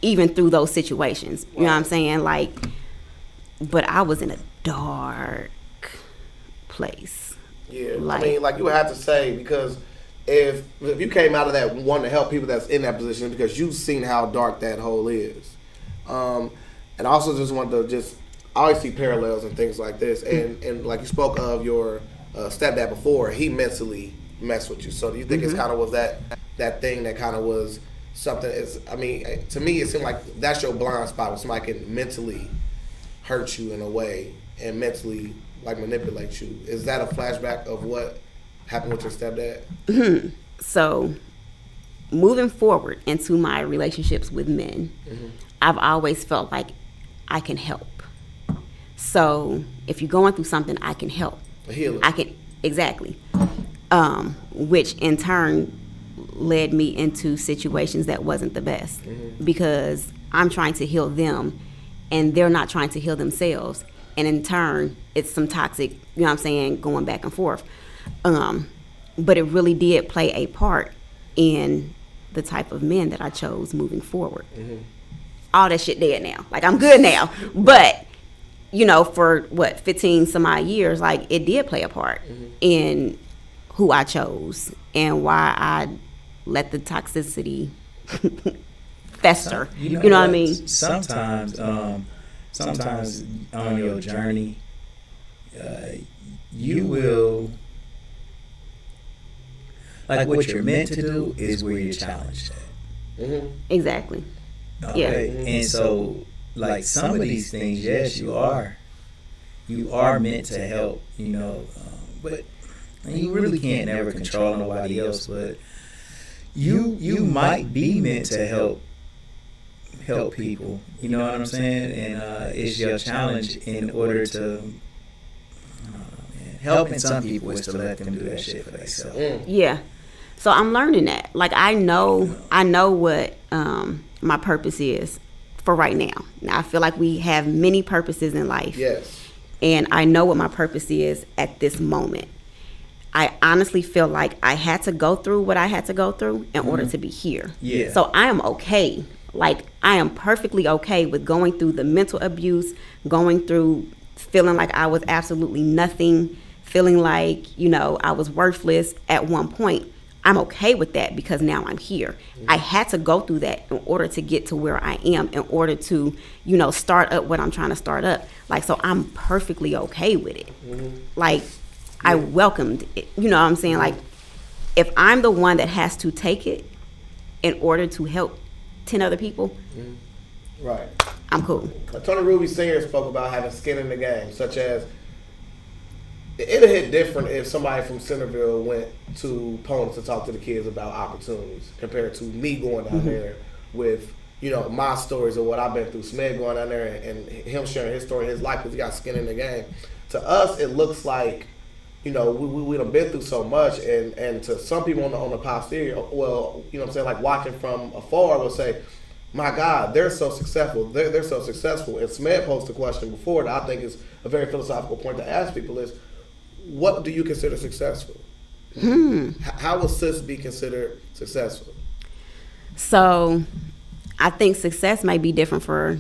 even through those situations. You know what I'm saying? Like, but I was in a dark place. Yeah, like, I mean, like you would have to say, because if you came out of that wanting to help people that's in that position, because you've seen how dark that hole is. And I also just want to I always see parallels and things like this. And like you spoke of your stepdad before, he mentally messed with you. So do you think it's kind of was that thing that kind of was something, I mean, to me it seemed like that's your blind spot, when somebody can mentally hurt you in a way and mentally like manipulate you. Is that a flashback of what happened with your stepdad? So moving forward into my relationships with men, I've always felt like I can help. So if you're going through something, I can help. A healer. I can, exactly. Which in turn led me into situations that wasn't the best, because I'm trying to heal them and they're not trying to heal themselves. And in turn, it's some toxic, you know what I'm saying, going back and forth. But it really did play a part in the type of men that I chose moving forward. All that shit dead now. Like, I'm good now. But, you know, for 15 some odd years, like, it did play a part in who I chose and why I let the toxicity fester. You know what I mean? Sometimes on your journey, you will, like, what you're meant to do is where you're challenged at. Exactly. Okay. Yeah. And so, like, some of these things, yes, you are meant to help, you know, but you really can't never control nobody else, but you might be meant to help people, you know what I'm saying? And it's your challenge in order to helping some people is to let them do that shit for themselves. Yeah. So I'm learning that. Like, I know what my purpose is for right now. Now, I feel like we have many purposes in life. Yes. And I know what my purpose is at this moment. I honestly feel like I had to go through what I had to go through in order to be here. Yeah. So I am okay Like, I am perfectly okay with going through the mental abuse, going through feeling like I was absolutely nothing, feeling like, you know, I was worthless at one point. I'm okay with that because now I'm here. I had to go through that in order to get to where I am, in order to, you know, start up what I'm trying to start up. Like, so I'm perfectly okay with it. Like, I welcomed it. You know what I'm saying? Like, if I'm the one that has to take it in order to help 10 other people, right, I'm cool. Tony Ruby Sr. spoke about having skin in the game, such as it'd hit different if somebody from Centerville went to Pony to talk to the kids about opportunities compared to me going down there with, you know, my stories of what I've been through. Smed going down there and him sharing his story, his life, because he got skin in the game. To us, it looks like, you know, we done been through so much, and to some people on the posterior, well, you know what I'm saying, like watching from afar will say, my God, they're so successful. They're so successful. And Smed posed a question before that I think is a very philosophical point to ask people is, what do you consider successful? How will sis be considered successful? So I think success may be different for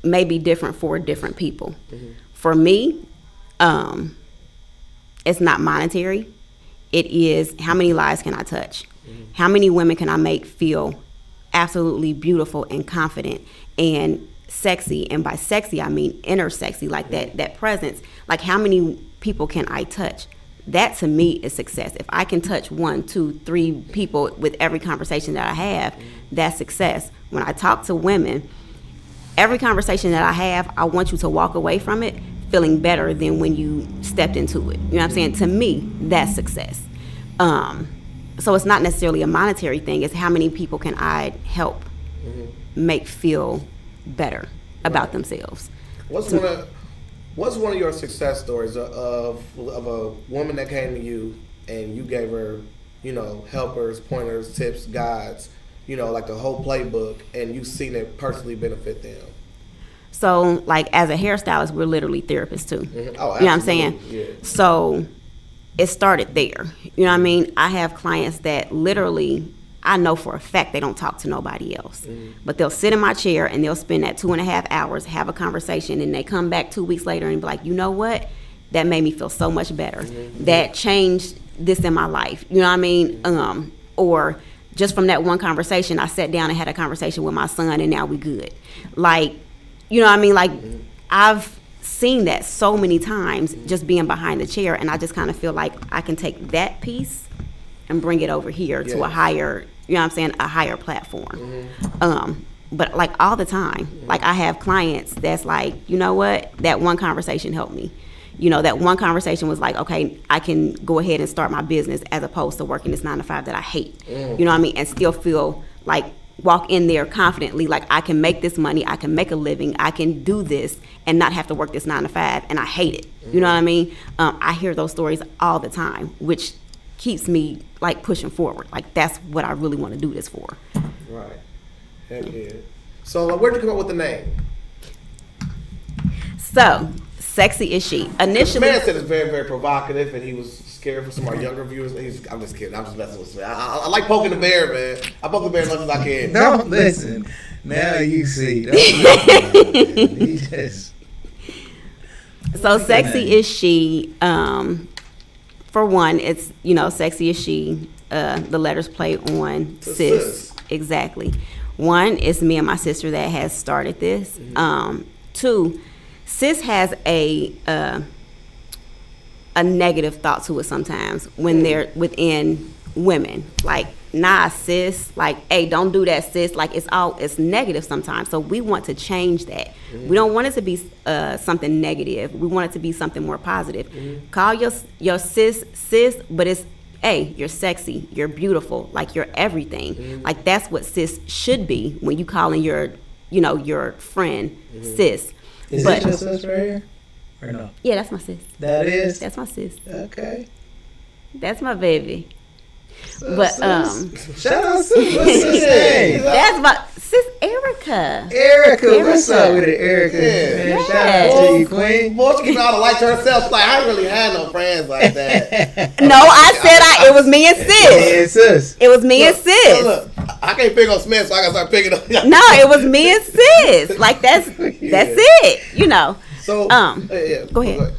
different people. For me, it's not monetary. It is how many lives can I touch? How many women can I make feel absolutely beautiful and confident and sexy? And by sexy, I mean inner sexy, like that presence. Like, how many people can I touch? That to me is success. If I can touch 1, 2, 3 people with every conversation that I have, that's success. When I talk to women, every conversation that I have, I want you to walk away from it feeling better than when you stepped into it. You know what I'm saying? To me, that's success. So it's not necessarily a monetary thing. It's how many people can I help make feel better about themselves. What's one of your success stories of a woman that came to you and you gave her, you know, helpers, pointers, tips, guides, you know, like the whole playbook, and you've seen it personally benefit them? So, like, as a hairstylist, we're literally therapists too. Oh, you know what I'm saying? Yeah. So it started there. You know what I mean? I have clients that literally, I know for a fact they don't talk to nobody else. But they'll sit in my chair and they'll spend that 2.5 hours, have a conversation, and they come back 2 weeks later and be like, you know what? That made me feel so much better. That changed this in my life. You know what I mean? Or just from that one conversation, I sat down and had a conversation with my son and now we good. Like, you know what I mean? Like, I've seen that so many times just being behind the chair, and I just kind of feel like I can take that piece and bring it over here to a higher, you know what I'm saying, a higher platform. But like all the time, like I have clients that's like, you know what, that one conversation helped me. You know, that one conversation was like, okay, I can go ahead and start my business as opposed to working this 9 to 5 that I hate. You know what I mean? And still feel like, walk in there confidently, like I can make this money, I can make a living, I can do this and not have to work this 9 to 5, and I hate it. You know what I mean? I hear those stories all the time, which keeps me like pushing forward. Like, that's what I really want to do this for. Right. Heck yeah. So where'd you come up with the name? So, Sexy Is She. Initially, the man said it's very, very provocative, and he was scared for some of our younger viewers. I'm just kidding. I'm just messing with him. I like poking the bear, man. I poke the bear as much as I can. Don't listen. Now you see. He just... So Sexy Is She, for one, it's, you know, Sexy Is She, the letters play on sis. Exactly. One, it's me and my sister that has started this. 2, sis has a negative thought to it sometimes when they're within women. Like, nah, sis, like, hey, don't do that, sis. Like, it's negative sometimes. So we want to change that. We don't want it to be something negative. We want it to be something more positive. Call your sis, but it's, hey, you're sexy, you're beautiful, like, you're everything. Like, that's what sis should be when you calling your, you know, your friend sis. Is that your sis right here? Or no? Yeah, that's my sis. That is? That's my sis. Okay. That's my baby. So, but sis. Shout out sis. What's sis name? That's my sis, Erica. Erica, what's up with it, Erica? Yeah. Man, shout out to you, queen. Boy, she giving all the light to herself. Like, I ain't really had no friends like that. No, I said it was me and sis. Me and sis. It was me and sis. Look, I can't pick on Smith, so I gotta start picking on. No, it was me and sis. Like that's it. You know. So go ahead.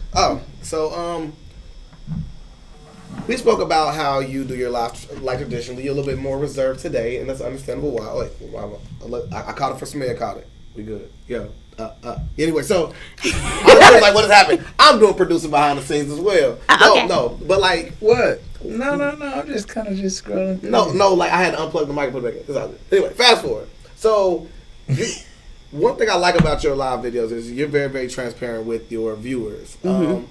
We spoke about how you do your life like traditionally. You're a little bit more reserved today, and that's understandable. Why? I caught it for Smith. Caught it. We good. Yeah. Anyway, so I was like, what has happened? I'm doing producing behind the scenes as well. No, but like what? No. I'm just kind of scrolling. No. Like I had to unplug the mic and put it back in. Anyway, fast forward. So one thing I like about your live videos is you're very, very transparent with your viewers. Mm-hmm.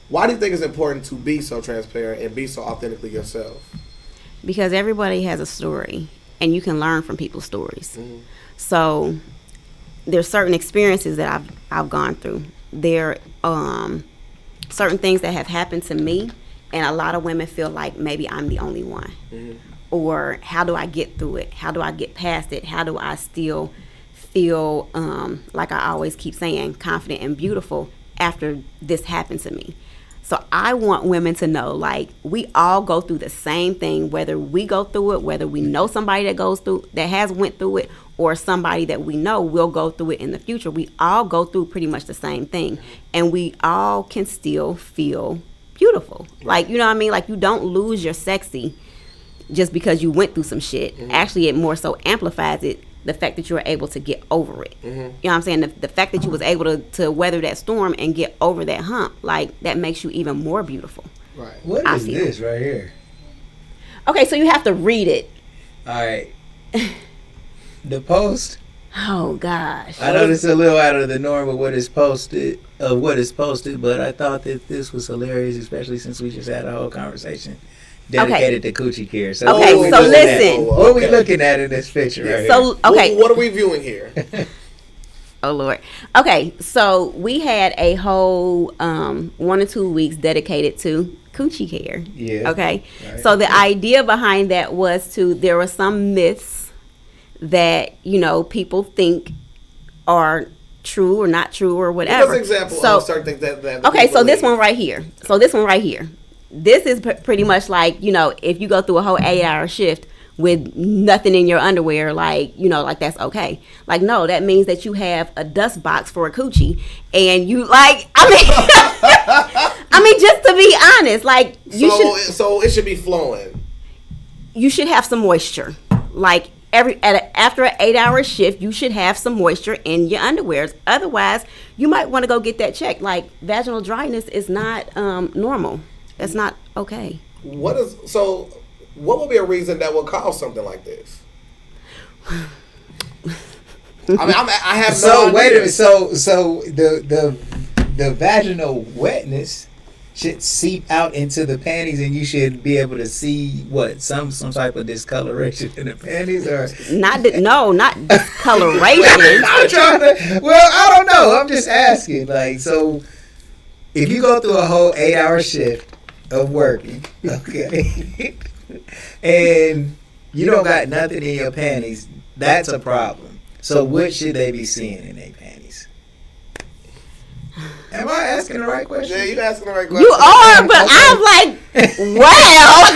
Why do you think it's important to be so transparent and be so authentically yourself? Because everybody has a story, and you can learn from people's stories. Mm-hmm. So there's certain experiences that I've gone through. There certain things that have happened to me, and a lot of women feel like maybe I'm the only one. Mm-hmm. Or how do I get through it? How do I get past it? How do I still feel, like I always keep saying, confident and beautiful after this happened to me? So I want women to know, like, we all go through the same thing, whether we go through it, whether we know somebody that has went through it, or somebody that we know will go through it in the future. We all go through pretty much the same thing, and we all can still feel beautiful. Like, you know what I mean? Like, you don't lose your sexy just because you went through some shit. Mm-hmm. Actually, it more so amplifies it, the fact that you were able to get over it. Mm-hmm. You know what I'm saying? The fact that you was able to weather that storm and get over that hump, like, that makes you even more beautiful. Right. What is this right here? Okay, so you have to read it. All right. The post. Oh gosh. I know this is a little out of the norm of what is posted, but I thought that this was hilarious, especially since we just had a whole conversation dedicated to coochie care. So listen. What are we looking at in this picture right here? Okay. What are we viewing here? Oh Lord. Okay, so we had a whole 1 or 2 weeks dedicated to coochie care. Yeah. Okay. Right. So the idea behind that was there were some myths that, you know, people think are true or not true or whatever. Give us an example of certain things that okay, so this one right here. This is pretty much like, you know, if you go through a whole 8-hour shift with nothing in your underwear, like, you know, like, that's okay. Like, no, that means that you have a dust box for a coochie, and you, like, I mean, just to be honest, like, so it should be flowing. You should have some moisture. Like, after an 8-hour shift, you should have some moisture in your underwears. Otherwise, you might want to go get that checked. Like, vaginal dryness is not normal. That's not okay. What would be a reason that would cause something like this? I mean, I have no idea. Wait a minute. So the vaginal wetness should seep out into the panties, and you should be able to see what some type of discoloration in the panties, or not discoloration. I'm trying to. Well, I don't know. I'm just asking. Like, so if you go through a whole 8-hour shift of working, okay, and you don't got nothing in your panties, that's a problem. So what should they be seeing in their panties? Am I asking the right question? Yeah, you're asking the right question. You are, but I'm like, wow,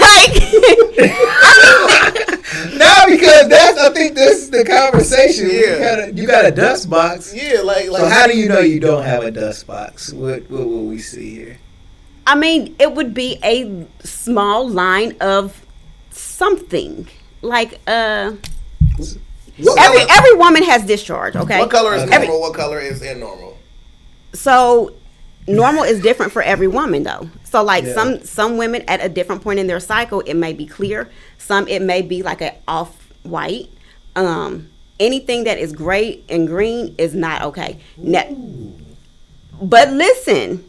no, because I think this is the conversation. Yeah, you got a dust box. Yeah, like. So how do you know you don't have a dust box? What will we see here? I mean, it would be a small line of something, like every woman has discharge. Okay, what color is normal? What color is abnormal? So normal is different for every woman, though. So like some women at a different point in their cycle, it may be clear. Some it may be like an off-white. Anything that is gray and green is not okay. But listen,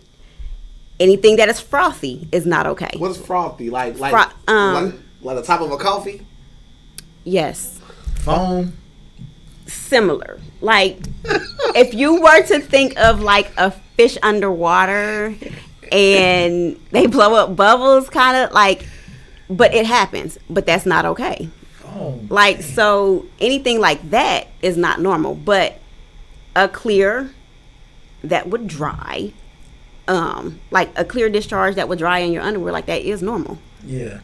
anything that is frothy is not okay. What's frothy? Like the top of a coffee? Yes. Foam. Similar. Like, if you were to think of like a fish underwater and they blow up bubbles, kind of like, but it happens, but that's not okay. Oh, like, so anything like that is not normal, but a clear that would dry, like a clear discharge that would dry in your underwear, like that is normal. Yeah.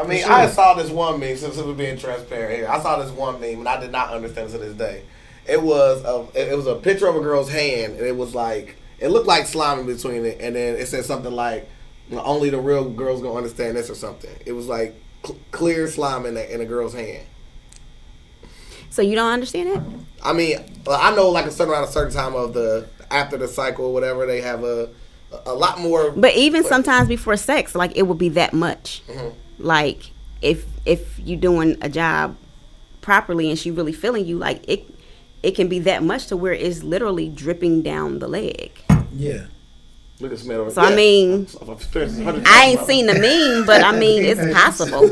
I mean, I saw this one meme, since we're being transparent here. I saw this one meme, and I did not understand it to this day. It was a picture of a girl's hand, and it was like, it looked like slime in between it, and then it said something like, only the real girls gonna understand this or something. It was like clear slime in a girl's hand. So you don't understand it? I mean, I know like around a certain time of after the cycle or whatever, they have a lot more. But even sometimes before sex, like it would be that much. Mm-hmm. Like if you doing a job properly and she really feeling you, like it can be that much to where it's literally dripping down the leg. Yeah. Look at smell. So I mean, I ain't seen the meme, but I mean it's possible.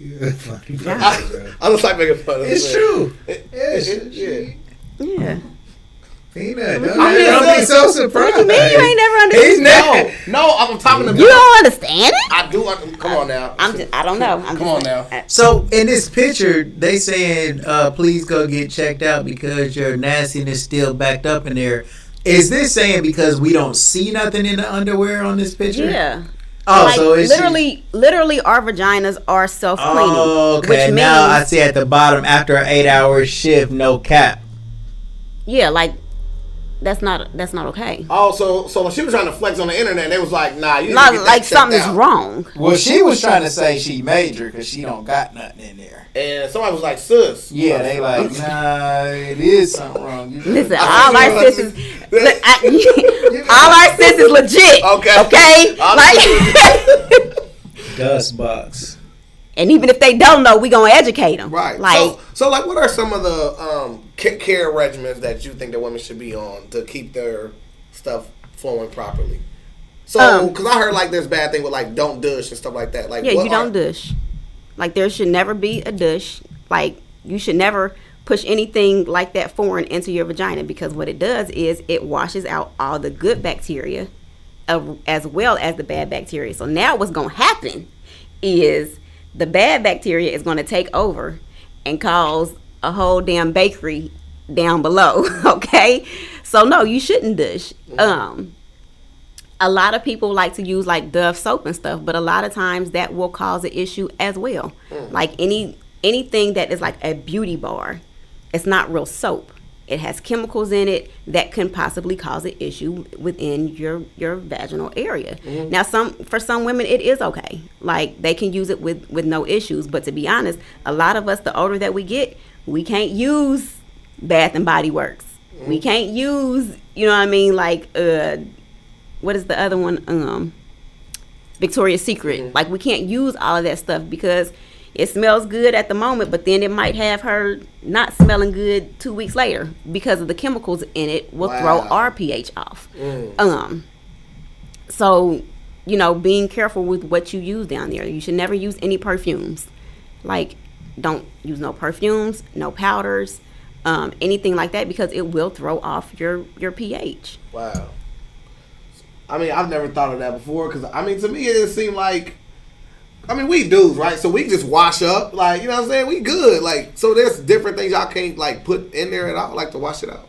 I just like making fun of it. It's true. Yeah. Peanut, don't be so surprised. What you mean you ain't never understood? No, I'm talking about. You don't understand it? I do. Come on now. I don't know. Come on now. So in this picture, they saying, please go get checked out because your nastiness still backed up in there. Is this saying because we don't see nothing in the underwear on this picture? Yeah. Oh, like, so it's literally our vaginas are self-cleaning. Oh, okay. Which means, now I see at the bottom, after an 8-hour shift, no cap. Yeah, like that's not okay. Oh, so she was trying to flex on the internet, and they was like, nah, you Not like something's wrong. Well, she was trying to say she major because she don't got nothing in there. And somebody was like, sis. Yeah, they like, nah, it is something wrong. Listen, all our sis is legit. Okay? Like Dust box. And even if they don't know, we gonna educate them. Right. Like, so like, what are some of the care regimens that you think that women should be on to keep their stuff flowing properly? So, because I heard like there's bad thing with like don't douche and stuff like that. Like, yeah, you don't douche. Like there should never be a douche. Like you should never push anything like that foreign into your vagina because what it does is it washes out all the good bacteria as well as the bad bacteria. So now what's gonna happen is the bad bacteria is going to take over and cause a whole damn bakery down below. Okay, so no, you shouldn't douche. A lot of people like to use like Dove soap and stuff, but a lot of times that will cause an issue as well. Like anything that is like a beauty bar, it's not real soap. It has chemicals in it that can possibly cause an issue within your vaginal area. Now, for some women, it is okay. Like, they can use it with no issues. But to be honest, a lot of us, the older that we get, we can't use Bath and Body Works. We can't use, you know what I mean, like, what is the other one? Victoria's Secret. Like, we can't use all of that stuff because it smells good at the moment, but then it might have her not smelling good 2 weeks later because of the chemicals in it will throw our pH off. So, you know, being careful with what you use down there. You should never use any perfumes. Like, don't use no perfumes, no powders, anything like that because it will throw off your pH. Wow. I mean, I've never thought of that before because, I mean, to me it seemed like, I mean, we dudes, right? So we just wash up, like, you know what I'm saying? We good. Like, so there's different things y'all can't, like, put in there at all, like, to wash it out.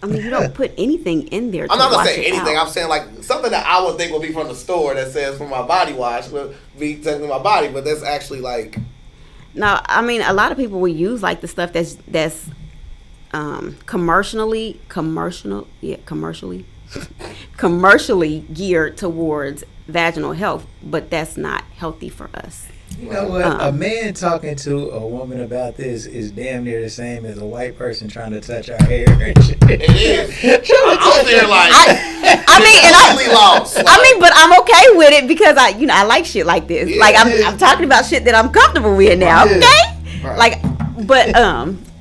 I mean, you don't put anything in there to I'm not wash saying it anything. out. I'm saying, like, something that I would think would be from the store that says for my body wash would be technically my body, but that's actually, like... No, I mean, a lot of people will use, like, the stuff that's commercially geared towards vaginal health, but that's not healthy for us. You know what? A man talking to a woman about this is damn near the same as a white person trying to touch our hair. It is. I'm there like, I mean, and I mean, but I'm okay with it because I like shit like this. Yeah. Like I'm talking about shit that I'm comfortable with now. Okay, right. Like, but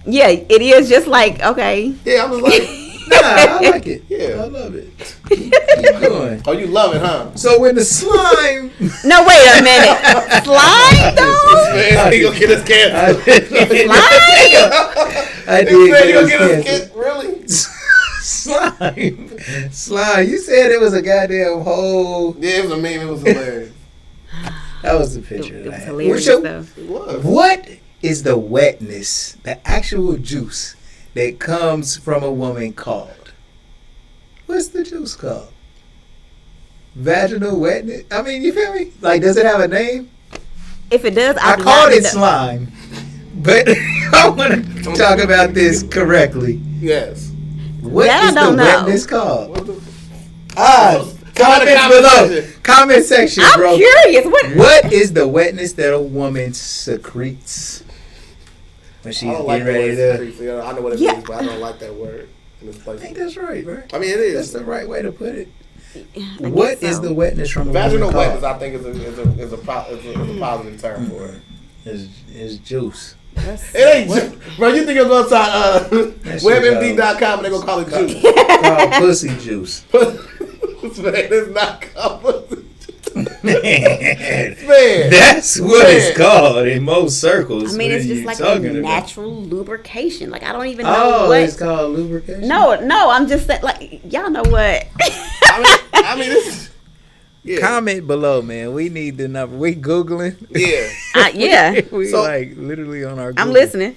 yeah, it is just like okay. Yeah, I'm just like. Nah, I like it. Yeah, I love it. Keep going. Oh, you love it, huh? So when the slime. No, wait a minute. Slime though? Man, he gonna get his cancer. I did. He gonna get his cancer. Really? Slime. You said it was a goddamn hole. Yeah, it was a meme. It was hilarious. That was the picture. It was hilarious though. It was. What is the wetness, the actual juice that comes from a woman called? What's the juice called? vaginal wetness. I mean, you feel me? Like, does it have a name? If it does, I called it slime, but I want to talk about this correctly. Yes. What is the wetness called? Comment below. Comment section, bro. I'm curious. What is the wetness that a woman secretes when she's getting ready to? I know what it means, but I don't like that word in this place. I think that's right, bro. I mean, it is. That's the right way to put it. What is the wetness from vaginal wetness? I think is a positive term for it. Is juice. It ain't juice. Bro, you think you're going to WebMD.com and they're going to call it juice. Called pussy juice. Man, it's not called pussy juice. Man, that's what it's called in most circles. I mean, it's just like a natural lubrication. Like, I don't even know what. It's called lubrication? No, I'm just saying, like, y'all know what. I mean, it's... Yeah. Comment below, man. We need the number. We Googling. Yeah. Yeah. We like literally on our Google. I'm listening.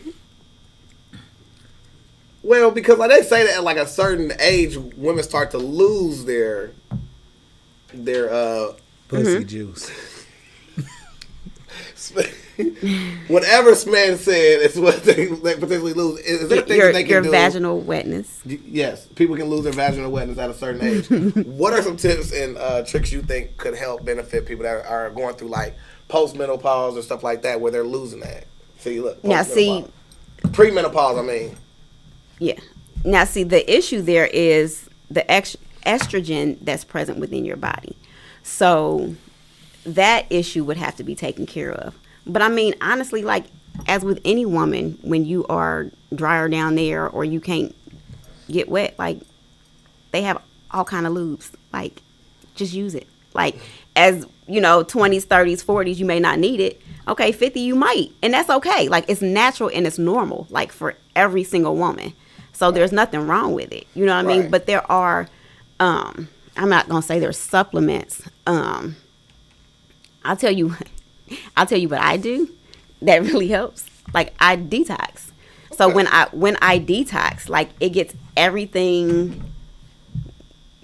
Well, because like they say that at like a certain age, women start to lose their pussy juice. Whatever man said is what they potentially lose. Is there things that they can do? Your vaginal wetness. Yes, people can lose their vaginal wetness at a certain age. What are some tips and tricks you think could help benefit people that are going through like post-menopause or stuff like that where they're losing that? See, look. Now, see. Pre-menopause, I mean. Yeah. Now, see, the issue there is the estrogen that's present within your body. So that issue would have to be taken care of. But I mean, honestly, like, as with any woman, when you are drier down there or you can't get wet, like, they have all kind of lubes. Like, just use it. Like, as, 20s, 30s, 40s, you may not need it. Okay, 50, you might. And that's okay. Like, it's natural and it's normal, like, for every single woman. So there's nothing wrong with it. You know what I mean? But there are, I'm not going to say there's supplements. I'll tell you what I do that really helps. Like, I detox. So when I detox, like, it gets everything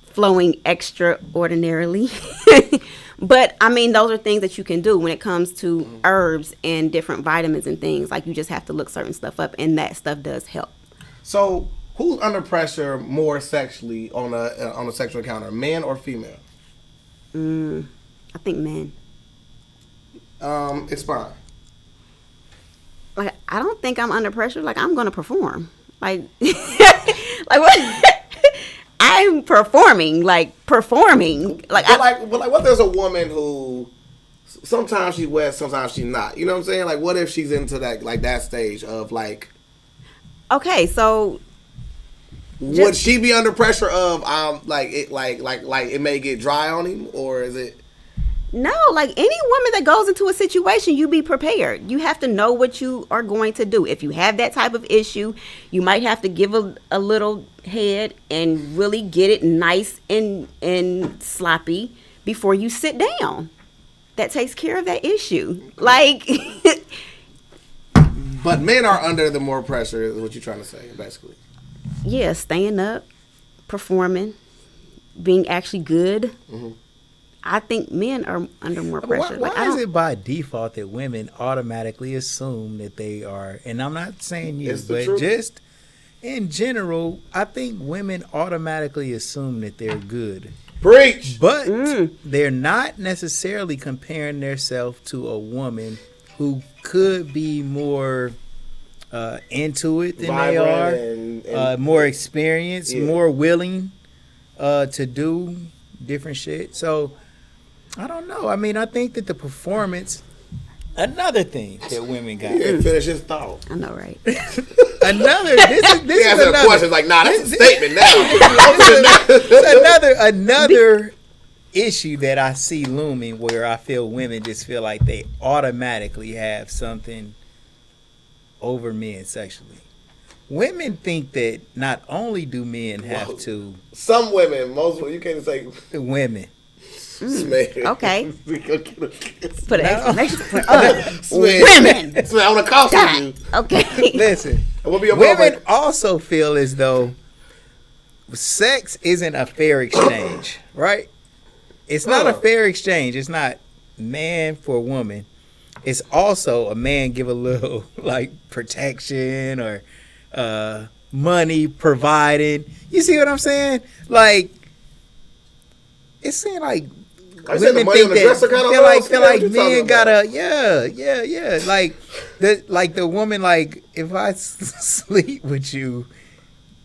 flowing extraordinarily. But I mean, those are things that you can do when it comes to herbs and different vitamins and things. Like, you just have to look certain stuff up, and that stuff does help. So, who's under pressure more sexually on a sexual encounter, man or female? I think men. Explain. Like, I don't think I'm under pressure. Like, I'm going to perform. Like, like what? I'm performing. Like, performing. Like, but what if there's a woman who sometimes she's wet, sometimes she's not? You know what I'm saying? Like, what if she's into that, like, that stage of like? Okay, so would she be under pressure of like it may get dry on him, or is it? No, like, any woman that goes into a situation, you be prepared. You have to know what you are going to do. If you have that type of issue, you might have to give a little head and really get it nice and sloppy before you sit down. That takes care of that issue. Like, but men are under the more pressure, is what you're trying to say, basically. Yeah, staying up, performing, being actually good. Mm-hmm. I think men are under more pressure. Why is it by default that women automatically assume that they are, and I'm not saying you, but just in general, I think women automatically assume that they're good. Preach! But they're not necessarily comparing themselves to a woman who could be more into it than they are, and more experienced, more willing to do different shit. So I don't know. I mean, I think that the performance, another thing that women got. Yeah, finish his thought. I know, right? This is another question. Like, nah, that's a statement now. It's another issue that I see looming, where I feel women just feel like they automatically have something over men sexually. Women think that not only do men have to. Some women, most you can't say women. Okay. Put an exclamation point. Women. I want to caution you. Okay. Listen. Women also feel as though sex isn't a fair exchange, right? It's not a fair exchange. It's not man for woman. It's also a man give a little like protection or money providing. You see what I'm saying? Like it seems like women think that feel like men gotta like the woman, like if I sleep with you,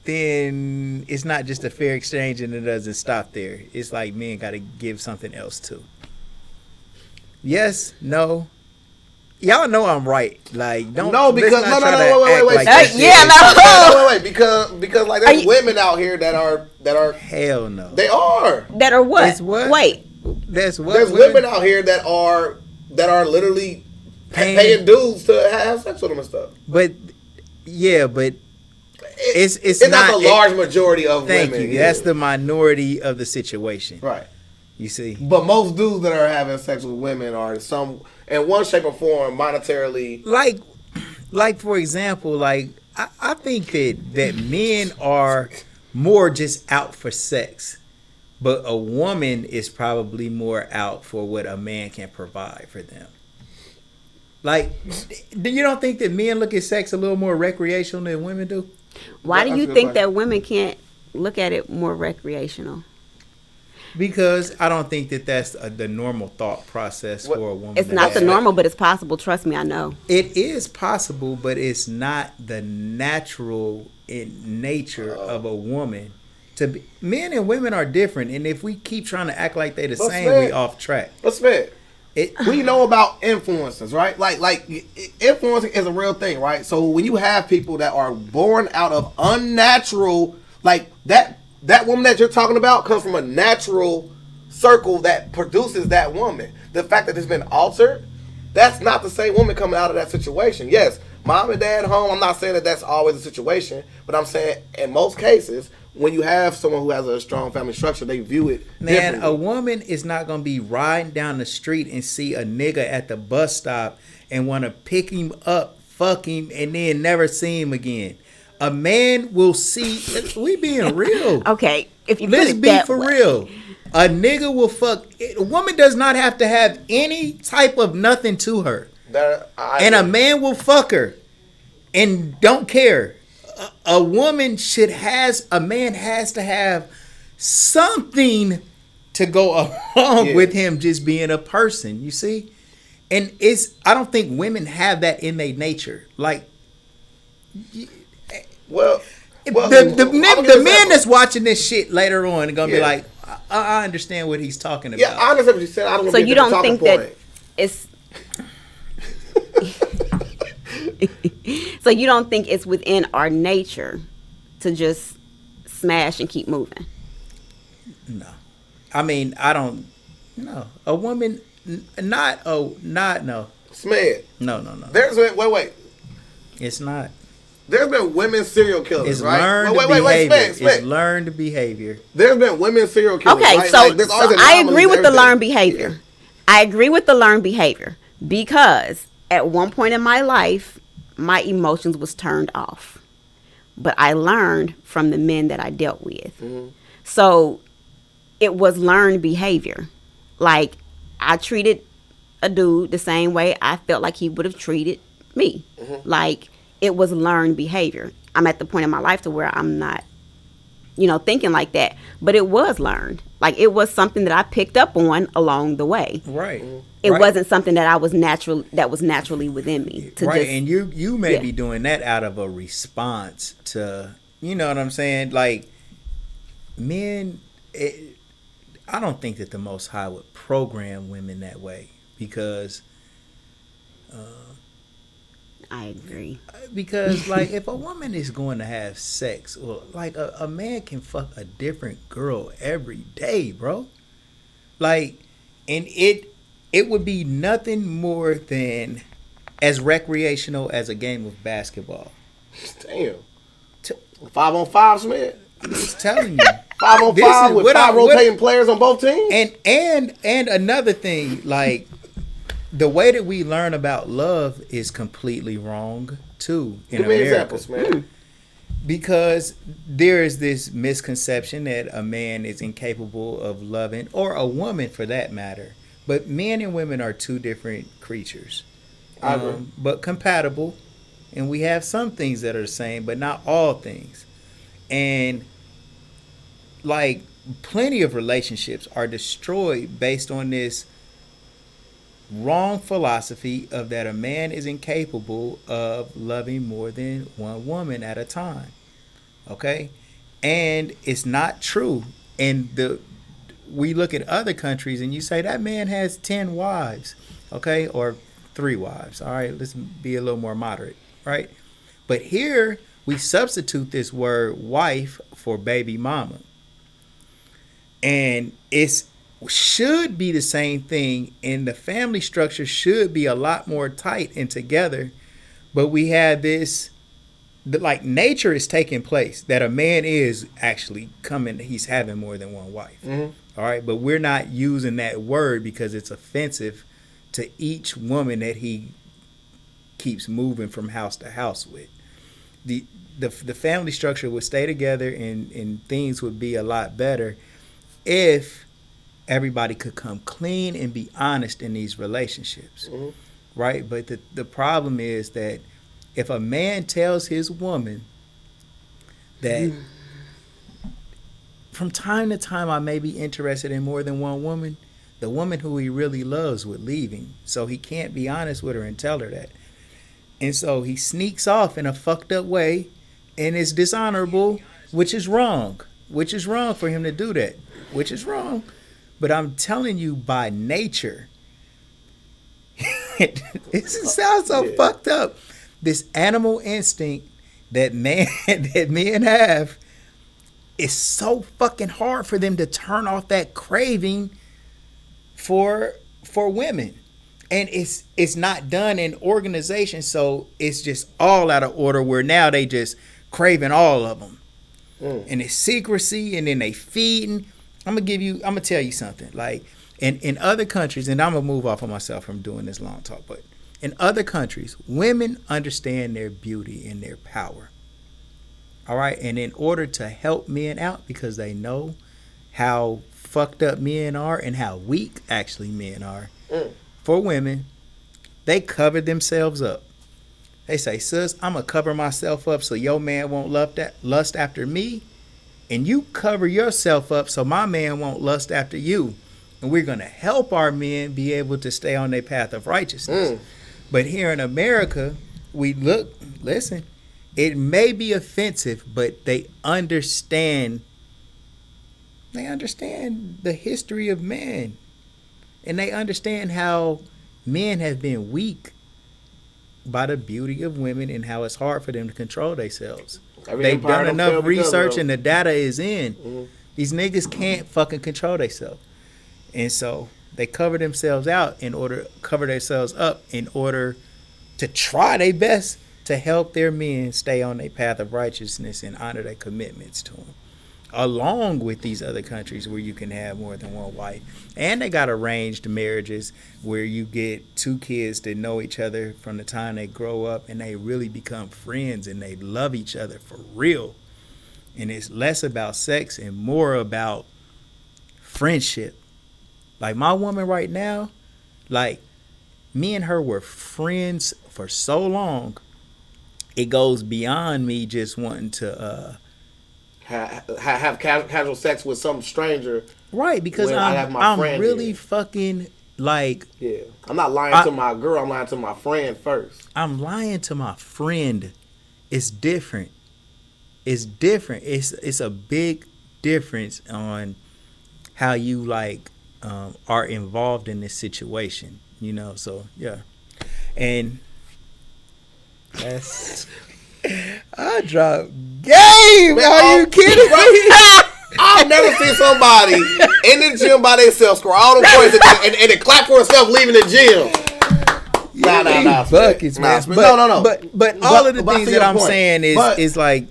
then it's not just a fair exchange and it doesn't stop there. It's like men gotta give something else too. Yes, no. Y'all know I'm right. Like don't because wait, because like there's women out here that are hell no. They are. That are what? That's what? Wait. There's women out here that are literally paying dudes to have sex with them and stuff. But it's not the large majority of women. Thank you. That's the minority of the situation. Right. You see. But most dudes that are having sex with women are in one shape or form monetarily. Like for example, like I think that men are more just out for sex. But a woman is probably more out for what a man can provide for them. Like, you don't think that men look at sex a little more recreational than women do? Why do you think that women can't look at it more recreational? Because I don't think that that's the normal thought process for a woman. It's not the normal, but it's possible. Trust me, I know. It is possible, but it's not the natural in nature of a woman. Men and women are different, and if we keep trying to act like they're the same, we off track. Let's we know about influences, right? Like influencing is a real thing, right? So when you have people that are born out of unnatural, like that woman that you're talking about comes from a natural circle that produces that woman. The fact that it's been altered, that's not the same woman coming out of that situation. Yes, mom and dad home. I'm not saying that that's always the situation, but I'm saying in most cases, when you have someone who has a strong family structure, they view it differently. A woman is not going to be riding down the street and see a nigga at the bus stop and want to pick him up, fuck him, and then never see him again. A man will see. We being real. Okay, if you let's be for real. A nigga will fuck. A woman does not have to have any type of nothing to her, and a man will fuck her and don't care. A man has to have something to go along with him just being a person, you see? And I don't think women have that in their nature. Like, the men that's watching this shit later on are going to be like, I understand what he's talking about. Yeah, I understand what you said. I don't so you don't think that it's... So you don't think it's within our nature to just smash and keep moving? No. I mean, I don't. No. A woman, no. Smed. No. Wait. It's not. There's been women serial killers, it's right? Learned behavior. It's learned behavior. There's been women serial killers. Okay, right? so I agree with the learned behavior. Yeah. I agree with the learned behavior because at one point in my life, my emotions was turned off, but I learned from the men that I dealt with. Mm-hmm. So it was learned behavior. Like I treated a dude the same way I felt like he would have treated me. Mm-hmm. Like it was learned behavior. I'm at the point in my life to where I'm not, thinking like that, but it was learned. Like it was something that I picked up on along the way. Right. It wasn't something that was naturally within me. And you may be doing that out of a response to, you know what I'm saying? Like men, I don't think that the Most High would program women that way because I agree. Because like if a woman is going to have sex, or like a man can fuck a different girl every day, bro. Like, and it would be nothing more than as recreational as a game of basketball. Damn. 5-on-5, man. I'm just telling you. 5-on-5 with 5 rotating players on both teams. And another thing, like the way that we learn about love is completely wrong too in America. Examples, man. Because there is this misconception that a man is incapable of loving, or a woman for that matter. But men and women are two different creatures. But compatible. And we have some things that are the same, but not all things. And like plenty of relationships are destroyed based on this wrong philosophy of that a man is incapable of loving more than one woman at a time. Okay? And it's not true. And we look at other countries and you say that man has 10 wives, okay? Or 3 wives. All right, let's be a little more moderate, right? But here we substitute this word wife for baby mama. And it should be the same thing, and the family structure should be a lot more tight and together. But we have this, like nature is taking place, that a man is actually he's having more than one wife. Mm-hmm. All right, but we're not using that word because it's offensive to each woman that he keeps moving from house to house with. The family structure would stay together, and things would be a lot better if everybody could come clean and be honest in these relationships, mm-hmm. right? But the problem is that if a man tells his woman that from time to time I may be interested in more than one woman, the woman who he really loves would leave him. So he can't be honest with her and tell her that. And so he sneaks off in a fucked up way, and it's dishonorable, which is wrong for him to do that, which is wrong. But I'm telling you, by nature, it sounds so fucked up. This animal instinct that men have, is so fucking hard for them to turn off that craving for women. And it's not done in organization, so it's just all out of order, where now they just craving all of them. And it's secrecy, and then they feeding. I'm gonna tell you something. Like in other countries, and I'm gonna move off of myself from doing this long talk, but in other countries, women understand their beauty and their power. All right, and in order to help men out, because they know how fucked up men are and how weak actually men are, for women, they cover themselves up. They say, sis, I'm gonna cover myself up so your man won't lust after me, and you cover yourself up so my man won't lust after you. And we're gonna help our men be able to stay on their path of righteousness. But here in America, listen, it may be offensive, but they understand the history of man. And they understand how men have been weak by the beauty of women and how it's hard for them to control themselves. They've done enough research and the data is in. Mm-hmm. These niggas can't fucking control themselves. And so they cover themselves up in order to try their best to help their men stay on their path of righteousness and honor their commitments to them. Along with these other countries where you can have more than one wife. And they got arranged marriages where you get 2 kids that know each other from the time they grow up, and they really become friends and they love each other for real. And it's less about sex and more about friendship. Like my woman right now, like me and her were friends for so long, it goes beyond me just wanting to have casual sex with some stranger, right? Because I'm really here. Fucking like, yeah. I'm not lying to my girl. I'm lying to my friend first. I'm lying to my friend. It's different. It's different. It's a big difference on how you are involved in this situation. You know. So yeah, and that's. I dropped game. Man, are you kidding me? I've never seen somebody in the gym by themselves score all the points and then clap for themselves leaving the gym. Nah, buckets, man. But all of the things that I'm saying is like.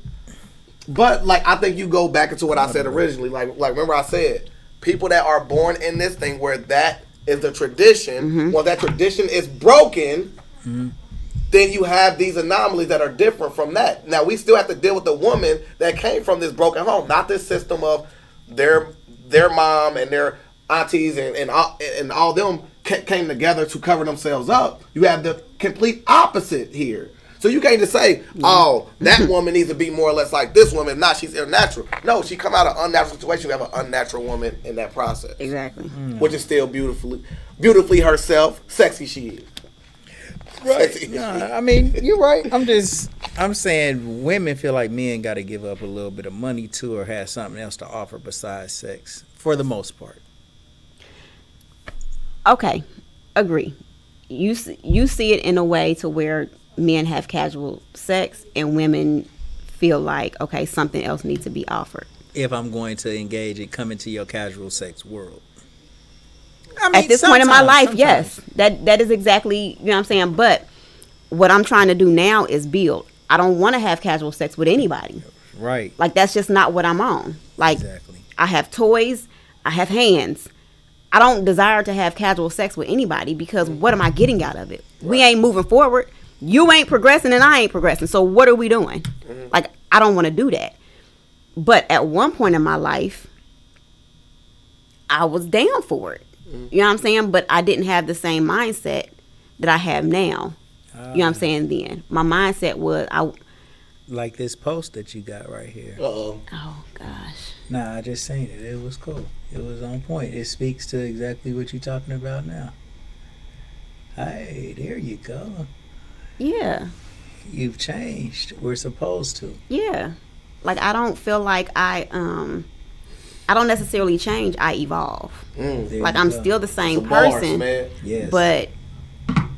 But like, I think you go back into what I said originally. Like remember I said, people that are born in this thing where that is the tradition. Mm-hmm. Well, that tradition is broken. Mm-hmm. then you have these anomalies that are different from that. Now, we still have to deal with the woman that came from this broken home, not this system of their mom and their aunties and all them came together to cover themselves up. You have the complete opposite here. So you can't just say, oh, that woman needs to be more or less like this woman. Not she's unnatural. No, she come out of an unnatural situation. You have an unnatural woman in that process. Exactly. Which is still beautifully herself. Sexy she is. Right. No, I mean, you're right. I'm saying women feel like men got to give up a little bit of money too, or have something else to offer besides sex, for the most part. Okay, agree. You see it in a way to where men have casual sex and women feel like, okay, something else needs to be offered. If I'm going to engage and come into your casual sex world. I mean, at this point in my life, yes, that is exactly, you know what I'm saying. But what I'm trying to do now is build. I don't want to have casual sex with anybody. Right. Like, that's just not what I'm on. Like, exactly. I have toys. I have hands. I don't desire to have casual sex with anybody because what am I getting out of it? Right. We ain't moving forward. You ain't progressing and I ain't progressing. So what are we doing? Mm-hmm. Like, I don't want to do that. But at one point in my life, I was down for it. You know what I'm saying? But I didn't have the same mindset that I have now. You know what I'm saying? Then my mindset was like this post that you got right here. Uh-oh. Oh gosh. Nah, I just seen it. It was cool. It was on point. It speaks to exactly what you're talking about now. Hey, there you go. Yeah. You've changed. We're supposed to. Yeah. Like, I don't feel like I don't necessarily change. I evolve. Like, I'm still the same person, man. Yes. But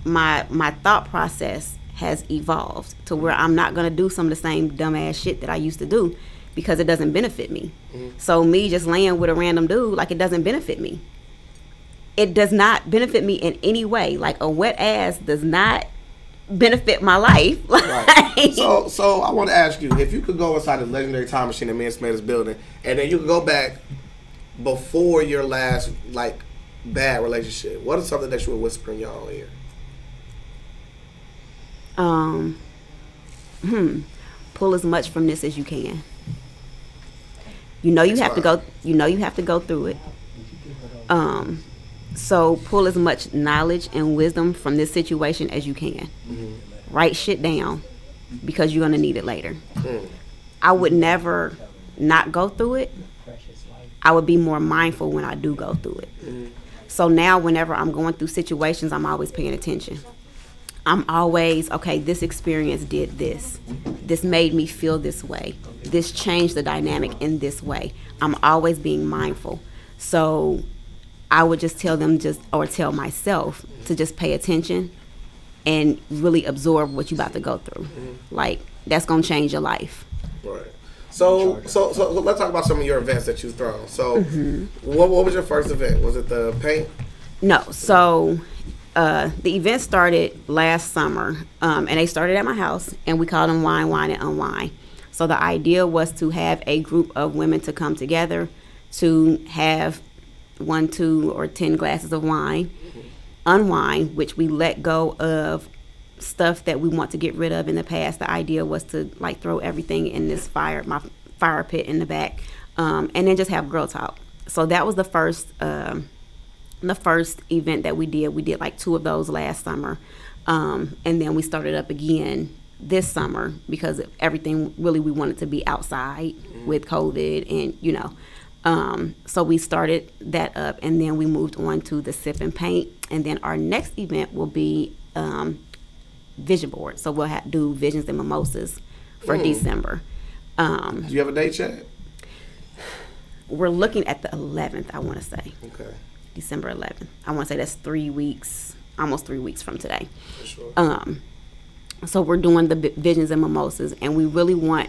my thought process has evolved to where I'm not gonna do some of the same dumbass shit that I used to do because it doesn't benefit me. So me just laying with a random dude, like, it doesn't benefit me. It does not benefit me in any way. Like, a wet ass does not benefit my life. Right. So I want to ask you, if you could go inside the legendary time machine in Men's Matters building, and then you could go back before your last, like, bad relationship, what is something that you would whisper in your own ear? Pull as much from this as you can. You know you have to go through it. So pull as much knowledge and wisdom from this situation as you can. Write shit down because you're going to need it later. I would never not go through it. I would be more mindful when I do go through it. So now whenever I'm going through situations, I'm always paying attention. I'm always, okay, this experience did this. This made me feel this way. This changed the dynamic in this way. I'm always being mindful. So I would just tell myself to just pay attention and really absorb what you're about to go through. Like, that's going to change your life. Right. So let's talk about some of your events that you've thrown. So what was your first event? Was it the paint? No. So the event started last summer, and they started at my house, and we called them Wine, Wine, and Unwind. So the idea was to have a group of women to come together to have 1, 2, or 10 glasses of wine, unwind, which we let go of stuff that we want to get rid of in the past. The idea was to, like, throw everything in this my fire pit in the back, and then just have girl talk. So that was the first event that we did. We did like 2 of those last summer, and then we started up again this summer because of everything really we wanted to be outside with COVID and so we started that up, and then we moved on to the sip and paint, and then our next event will be vision board. So we'll do visions and mimosas for December. Do you have a date yet? We're looking at the 11th, I want to say. Okay. December 11th. I want to say that's 3 weeks, almost 3 weeks from today. For sure. So we're doing the visions and mimosas, and we really want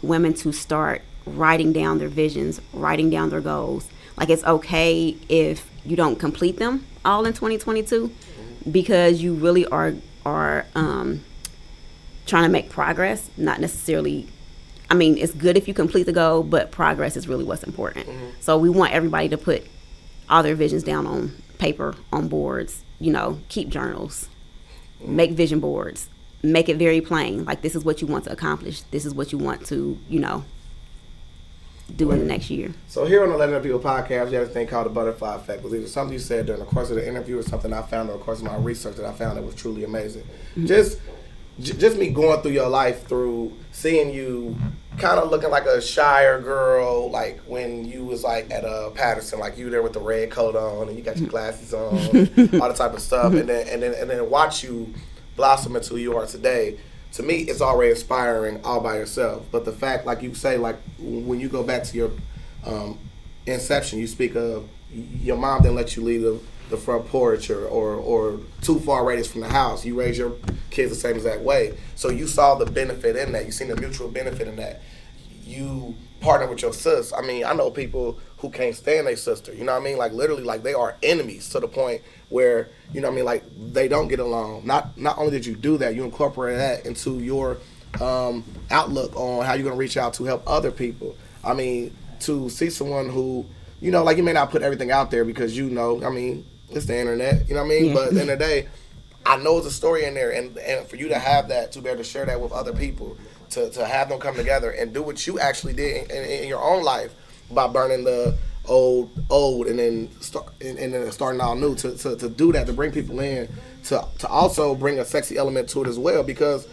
women to start writing down their visions, writing down their goals. Like, it's okay if you don't complete them all in 2022 because you really are trying to make progress, not necessarily. I mean, it's good if you complete the goal, but progress is really what's important. So we want everybody to put all their visions down on paper, on boards, keep journals. Make vision boards. Make it very plain. Like, this is what you want to accomplish. This is what you want to, do in the next year. So here on the Letting Up People podcast, we have a thing called the butterfly effect. It was either something you said during the course of the interview or something I found in the course of my research that I found that was truly amazing. Mm-hmm. Just me going through your life, through seeing you kind of looking like a shyer girl, like when you was like at Patterson, like you there with the red coat on and you got your glasses on, all the type of stuff, and then watch you blossom into who you are today. To me, it's already inspiring all by yourself. But the fact, like you say, like when you go back to your inception, you speak of your mom didn't let you leave the front porch or too far radius from the house. You raised your kids the same exact way. So you saw the benefit in that. You seen the mutual benefit in that. You partner with your sis. I mean, I know people who can't stand their sister. You know what I mean? Like literally, like they are enemies to the point where, you know what I mean, like they don't get along. Not only did you do that, you incorporated that into your outlook on how you're gonna reach out to help other people. I mean, to see someone who, like you may not put everything out there because I mean, it's the internet, you know what I mean? Yeah. But at the end of the day, I know there's a story in there, and for you to have that, to be able to share that with other people, to have them come together and do what you actually did in your own life by burning the old and then starting all new, to do that, to bring people in, to also bring a sexy element to it as well, because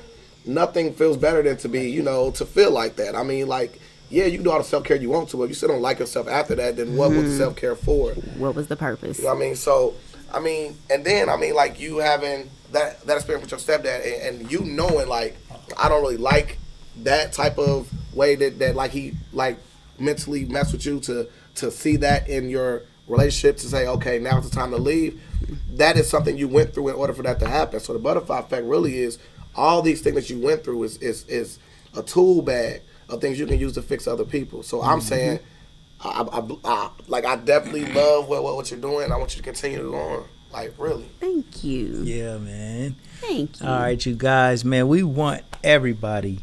nothing feels better than to be, to feel like that. I mean, like, yeah, you can do all the self-care you want to, but if you still don't like yourself after that, then what was the self-care for? What was the purpose? You know what I mean? So, I mean, and then, I mean, like, you having that experience with your stepdad and you knowing, like, I don't really like that type of way that like, he, like, mentally messed with you to see that in your relationship, to say, okay, now it's the time to leave. That is something you went through in order for that to happen. So the butterfly effect really is all these things that you went through is a tool bag of things you can use to fix other people. So I'm saying, I definitely love what you're doing. I want you to continue to go on. Like, really. Thank you. Yeah, man. Thank you. All right, you guys, man, we want everybody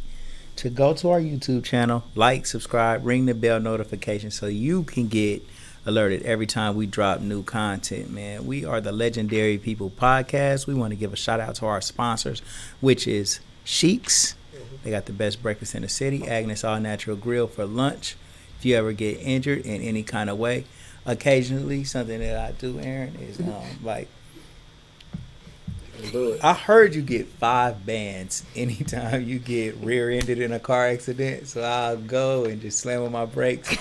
to go to our YouTube channel, like, subscribe, ring the bell notification so you can get alerted every time we drop new content, man. We are the Legendary People Podcast. We want to give a shout out to our sponsors, which is Shiekhs. They got the best breakfast in the city. Agnes All Natural Grill for lunch. If you ever get injured in any kind of way, occasionally something that I do, Erin, is like, I heard you get 5 bands anytime you get rear-ended in a car accident. So I'll go and just slam on my brakes.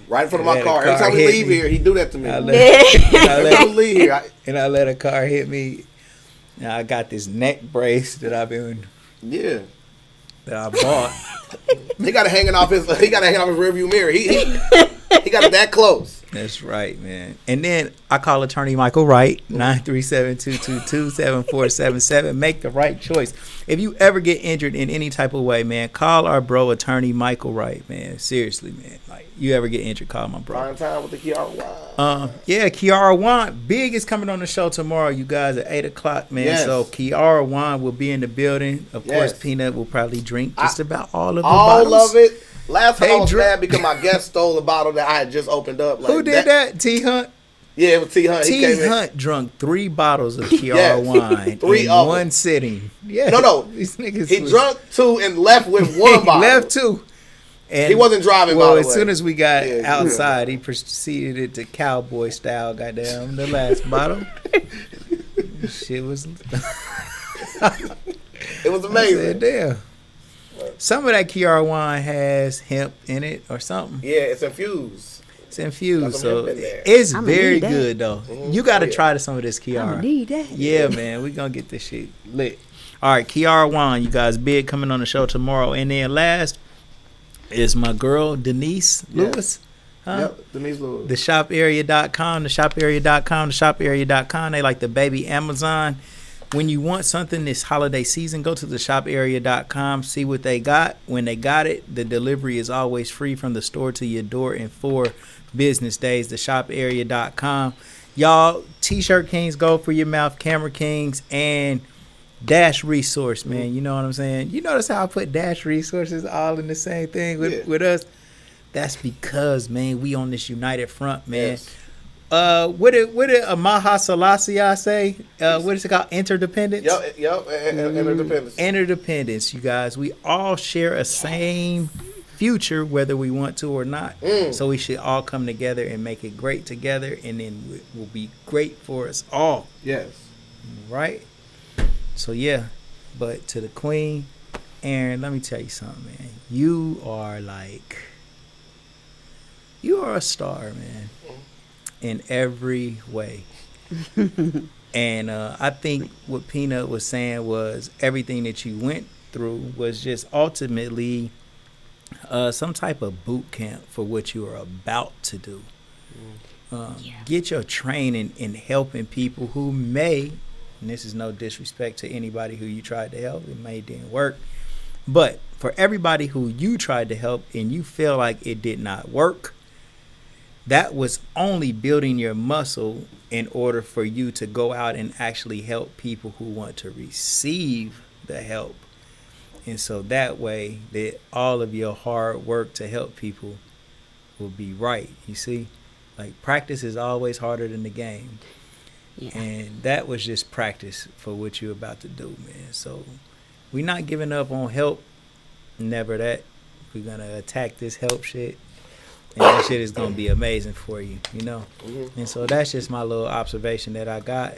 Right in front of my car. Every time we leave here, he do that to me. And I let a car hit me. Now I got this neck brace that I've been. Yeah. That I bought. He got it hanging off his rearview mirror. He got it that close. That's right, man. And then I call attorney Michael Wright, 937-222-7477. Make the right choice. If you ever get injured in any type of way, man, call our bro, attorney Michael Wright, man. Seriously, man. Like, you ever get injured, call my bro. Prime time with the Kiara Wine. Yeah, Kiara Wine. Big is coming on the show tomorrow, you guys, at 8 o'clock, man. Yes. So Kiara Wine will be in the building. Of course, Peanut will probably drink just about all of the bottles. All of it. Last time I was mad because my guest stole a bottle that I had just opened up. Like, who did that? T Hunt? Yeah, it was T Hunt. T Hunt drunk 3 bottles of Kiara Wine in one sitting. Yeah. No. These niggas he drunk 2 and left with 1 bottle. Left 2. And he wasn't driving, well, by the as way. soon as we got outside, he proceeded it to cowboy style, goddamn, the last bottle. Shit was... It was amazing. I said, damn. Some of that Kiara Wine has hemp in it or something. Yeah, it's infused. So it's very good, though. Mm-hmm. You got to try some of this Kiara. I need that. Yeah, man. We're going to get this shit lit. All right, Kiara Wine, you guys, big coming on the show tomorrow. And then last is my girl, Denise Lewis. Huh? Yep, Denise Lewis. TheShopArea.com. They like the baby Amazon. When you want something this holiday season, go to theshoparea.com, see what they got. When they got it, the delivery is always free from the store to your door in 4 business days. Theshoparea.com. Y'all, T-shirt Kings, go for your mouth, Camera Kings, and Dash Resource, man. You know what I'm saying? You notice how I put Dash Resources all in the same thing with us? That's because, man, we on this united front, man. Yes. What did Maha Selassie say? What is it called? Interdependence? Yep. Interdependence. Interdependence, you guys. We all share a same future, whether we want to or not. So we should all come together and make it great together, and then it will be great for us all. Yes. Right? So, yeah. But to the queen, Erin, let me tell you something, man. You are a star, man. In every way. And I think what Peanut was saying was everything that you went through was just ultimately some type of boot camp for what you are about to do. Get your training in helping people who may, and this is no disrespect to anybody who you tried to help, it may didn't work, but for everybody who you tried to help and you feel like it did not work, that was only building your muscle in order for you to go out and actually help people who want to receive the help. And so that way that all of your hard work to help people will be right. You see, like practice is always harder than the game. Yeah. And that was just practice for what you're about to do, man. So we're not giving up on help. Never that. We're going to attack this help shit. And that shit is going to be amazing for you, you know? Mm-hmm. And so that's just my little observation that I got.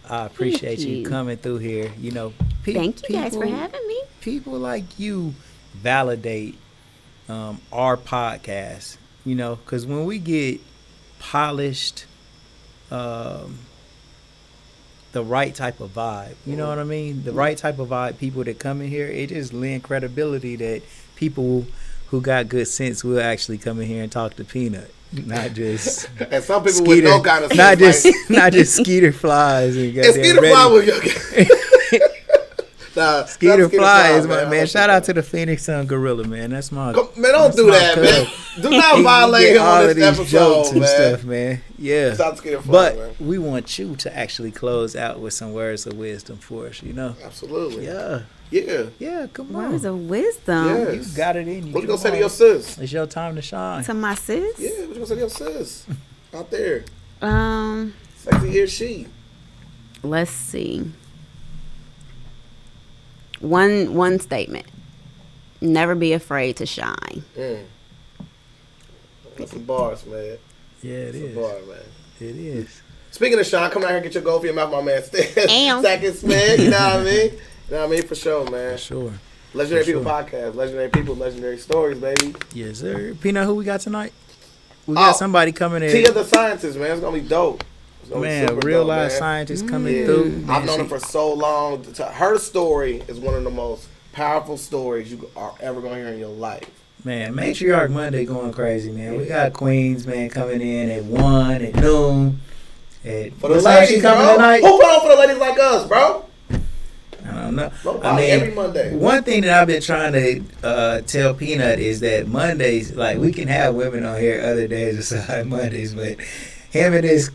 I appreciate you coming through here. You know, thank you guys for having me. People like you validate our podcast, you know, because when we get polished, the right type of vibe, you know what I mean? The right type of vibe, people that come in here, it just lend credibility that people who got good sense will actually come in here and talk to Peanut, not just and some people with no kind of sense, not just Skeeter Flies and Skeeter Fly with your Skeeter Fly is my man. Shout out to the Phoenix Sun Gorilla, man. That's my man. Don't do that, man. Do not violate him on this episode, and stuff, man. Yeah, Skeeter Fly, but man. We want you to actually close out with some words of wisdom for us. You know, absolutely. Yeah. Come on. Words of wisdom. Yes. You got it in you. What you gonna say to your sis? It's your time to shine. To my sis? Yeah. What you gonna say to your sis out there? Sexy here, she. Let's see. One statement. Never be afraid to shine. That's some bars, man. Yeah, it is. Bar, man. It is. Speaking of shine, come out here and get your gold for your mouth, my man. Seconds, man. You know what I mean? You know what I mean? For sure, man. For sure. Legendary People Podcast. Legendary People, Legendary Stories, baby. Yes, sir. Peanut, who we got tonight? We got somebody coming in. Tia the Scientist, man. It's going to be dope. Man, real life scientists coming through. Man, I've known her for so long. Her story is one of the most powerful stories you are ever going to hear in your life. Man, Matriarch Monday going crazy, man. We got Queens, man, coming in at 1, at noon. For the ladies, bro. Tonight? Who put on for the ladies like us, bro? I don't know. Nobody, every Monday. One thing that I've been trying to tell Peanut is that Mondays, like, we can have women on here other days besides Mondays, but him and his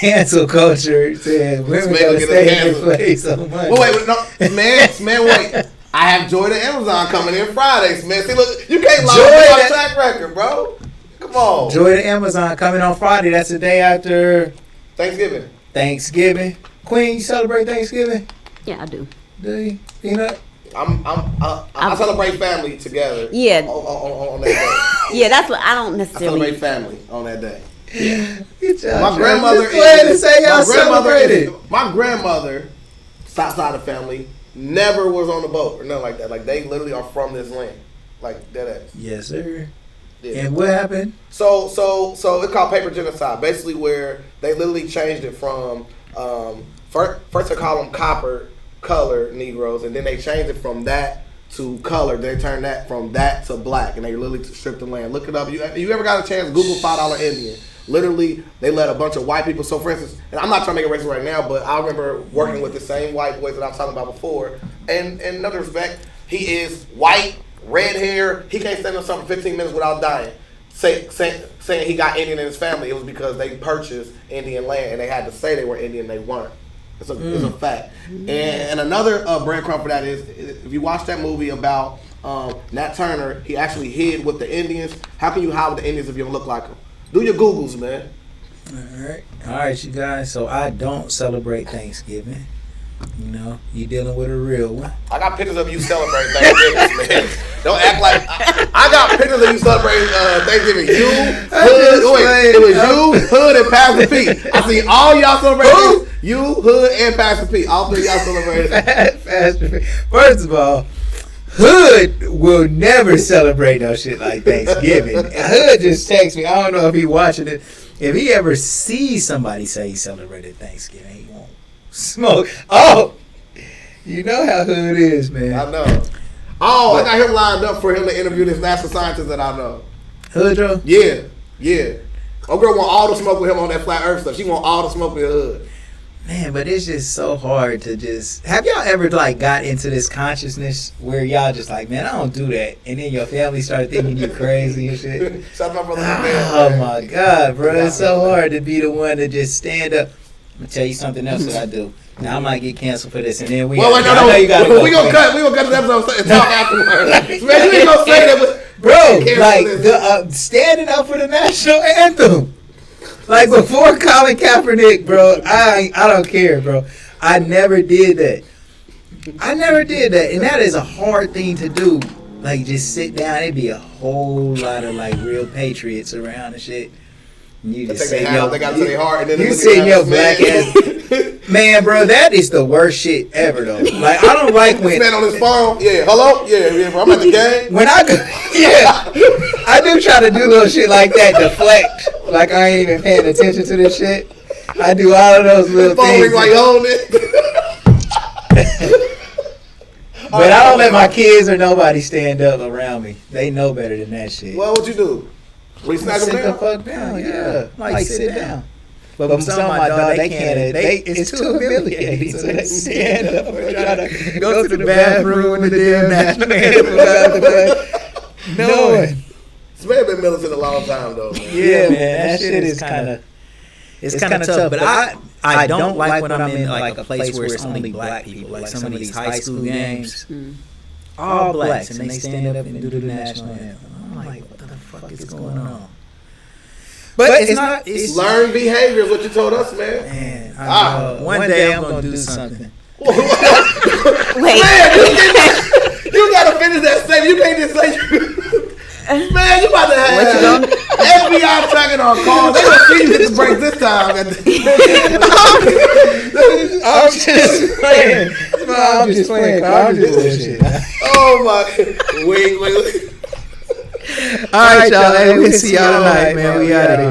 cancel culture saying women gotta stay in their place on Monday. Wait, no, man, wait. I have Joy to Amazon coming in Fridays, man. See, look, you can't lie on my track record, bro. Come on. Joy to Amazon coming on Friday. That's the day after Thanksgiving. Queen, you celebrate Thanksgiving? Yeah, I do. Do you? Peanut? I celebrate family together. Yeah. On that day. Yeah, that's what I don't necessarily. I celebrate family on that day. Yeah. My grandmother my grandmother, south side of family, never was on the boat or nothing like that. Like, they literally are from this land. Like, dead ass. Yes, sir. Yeah. And what happened? So it's called paper genocide. Basically, where they literally changed it from first they call them color Negroes, and then they changed it from that to color. They turned that from that to black, and they literally stripped the land. Look it up. You ever got a chance? Google $5 Indian. Literally, they let a bunch of white people. So, for instance, and I'm not trying to make it racist right now, but I remember working with the same white boys that I was talking about before. And in another respect, he is white, red hair. He can't stand on something for 15 minutes without dying. Saying he got Indian in his family, it was because they purchased Indian land, and they had to say they were Indian. They weren't. It's a fact. And another breadcrumb for that is, if you watch that movie about Nat Turner, he actually hid with the Indians. How can you hide with the Indians if you don't look like them? Do your Googles, man. All right, you guys. So I don't celebrate Thanksgiving. You know, you dealing with a real one. I got pictures of you celebrating Thanksgiving, man. Don't act like I got pictures of you celebrating Thanksgiving. You, Hood, it was you, Hood, and Pastor P. I see all y'all celebrating. You, Hood, and Pastor P. All three of y'all celebrating. Pastor P. First of all, Hood will never celebrate no shit like Thanksgiving. Hood just texts me. I don't know if he watching it. If he ever sees somebody say he celebrated Thanksgiving, he won't smoke. Oh, you know how Hood is, man. I know. Oh, I got him lined up for him to interview this NASA scientist that I know. Hood, Joe? Yeah. Oh, girl want all the smoke with him on that flat earth stuff. She want all the smoke with Hood. Man, but it's just so hard to just... Have y'all ever, like, got into this consciousness where y'all just like, man, I don't do that. And then your family started thinking you crazy and shit? Shout out my brother. Oh, my God, bro. It's so hard to be the one to just stand up. I'm going to tell you something else that I do. Now, I might get canceled for this. And then we... No. We gonna cut this episode and talk afterwards. Man, you ain't gonna say that, but... Bro, like, the standing up for the national anthem. Like, before Colin Kaepernick, bro, I don't care, bro. I never did that. And that is a hard thing to do. Like, just sit down. It'd be a whole lot of, like, real patriots around and shit. And you just say, yo, they got to their heart, and then you sitting your black ass. Man, bro, that is the worst shit ever, though. Like, I don't like when... Man on his phone, yeah, hello? Yeah, bro, I'm at the game. When I go... Yeah. I do try to do little shit like that, deflect. Like, I ain't even paying attention to this shit. I do all of those little phone things. Ring like holding it. But I don't let my kids or nobody stand up around me. They know better than that shit. Well, what you do? We snap them sit down? the fuck down, yeah. Like sit down. But some of my dog, they can't. It's too humiliating. So they stand up and try to go to the bathroom in the damn national anthem. No. This man been militant a long time, though, man. Yeah, man. That shit is kind of... It's kind of tough. But I don't like when I'm in like a place where it's only black people. Like some of these high school games. All blacks. And they stand up and do the national anthem. I'm like, what the fuck is going on? But it's not... It's learned behavior is what you told us, man. One day I'm going to do something. Wait. Man, you got to finish that statement. You can't just say... Man, you about to have FBI tracking our calls. They gonna see you get the break this time. I'm just playing. I'm just playing. I'm just bullshit. Oh my! Wait. All right, y'all. Hey, we'll see y'all tonight, man. We out of here.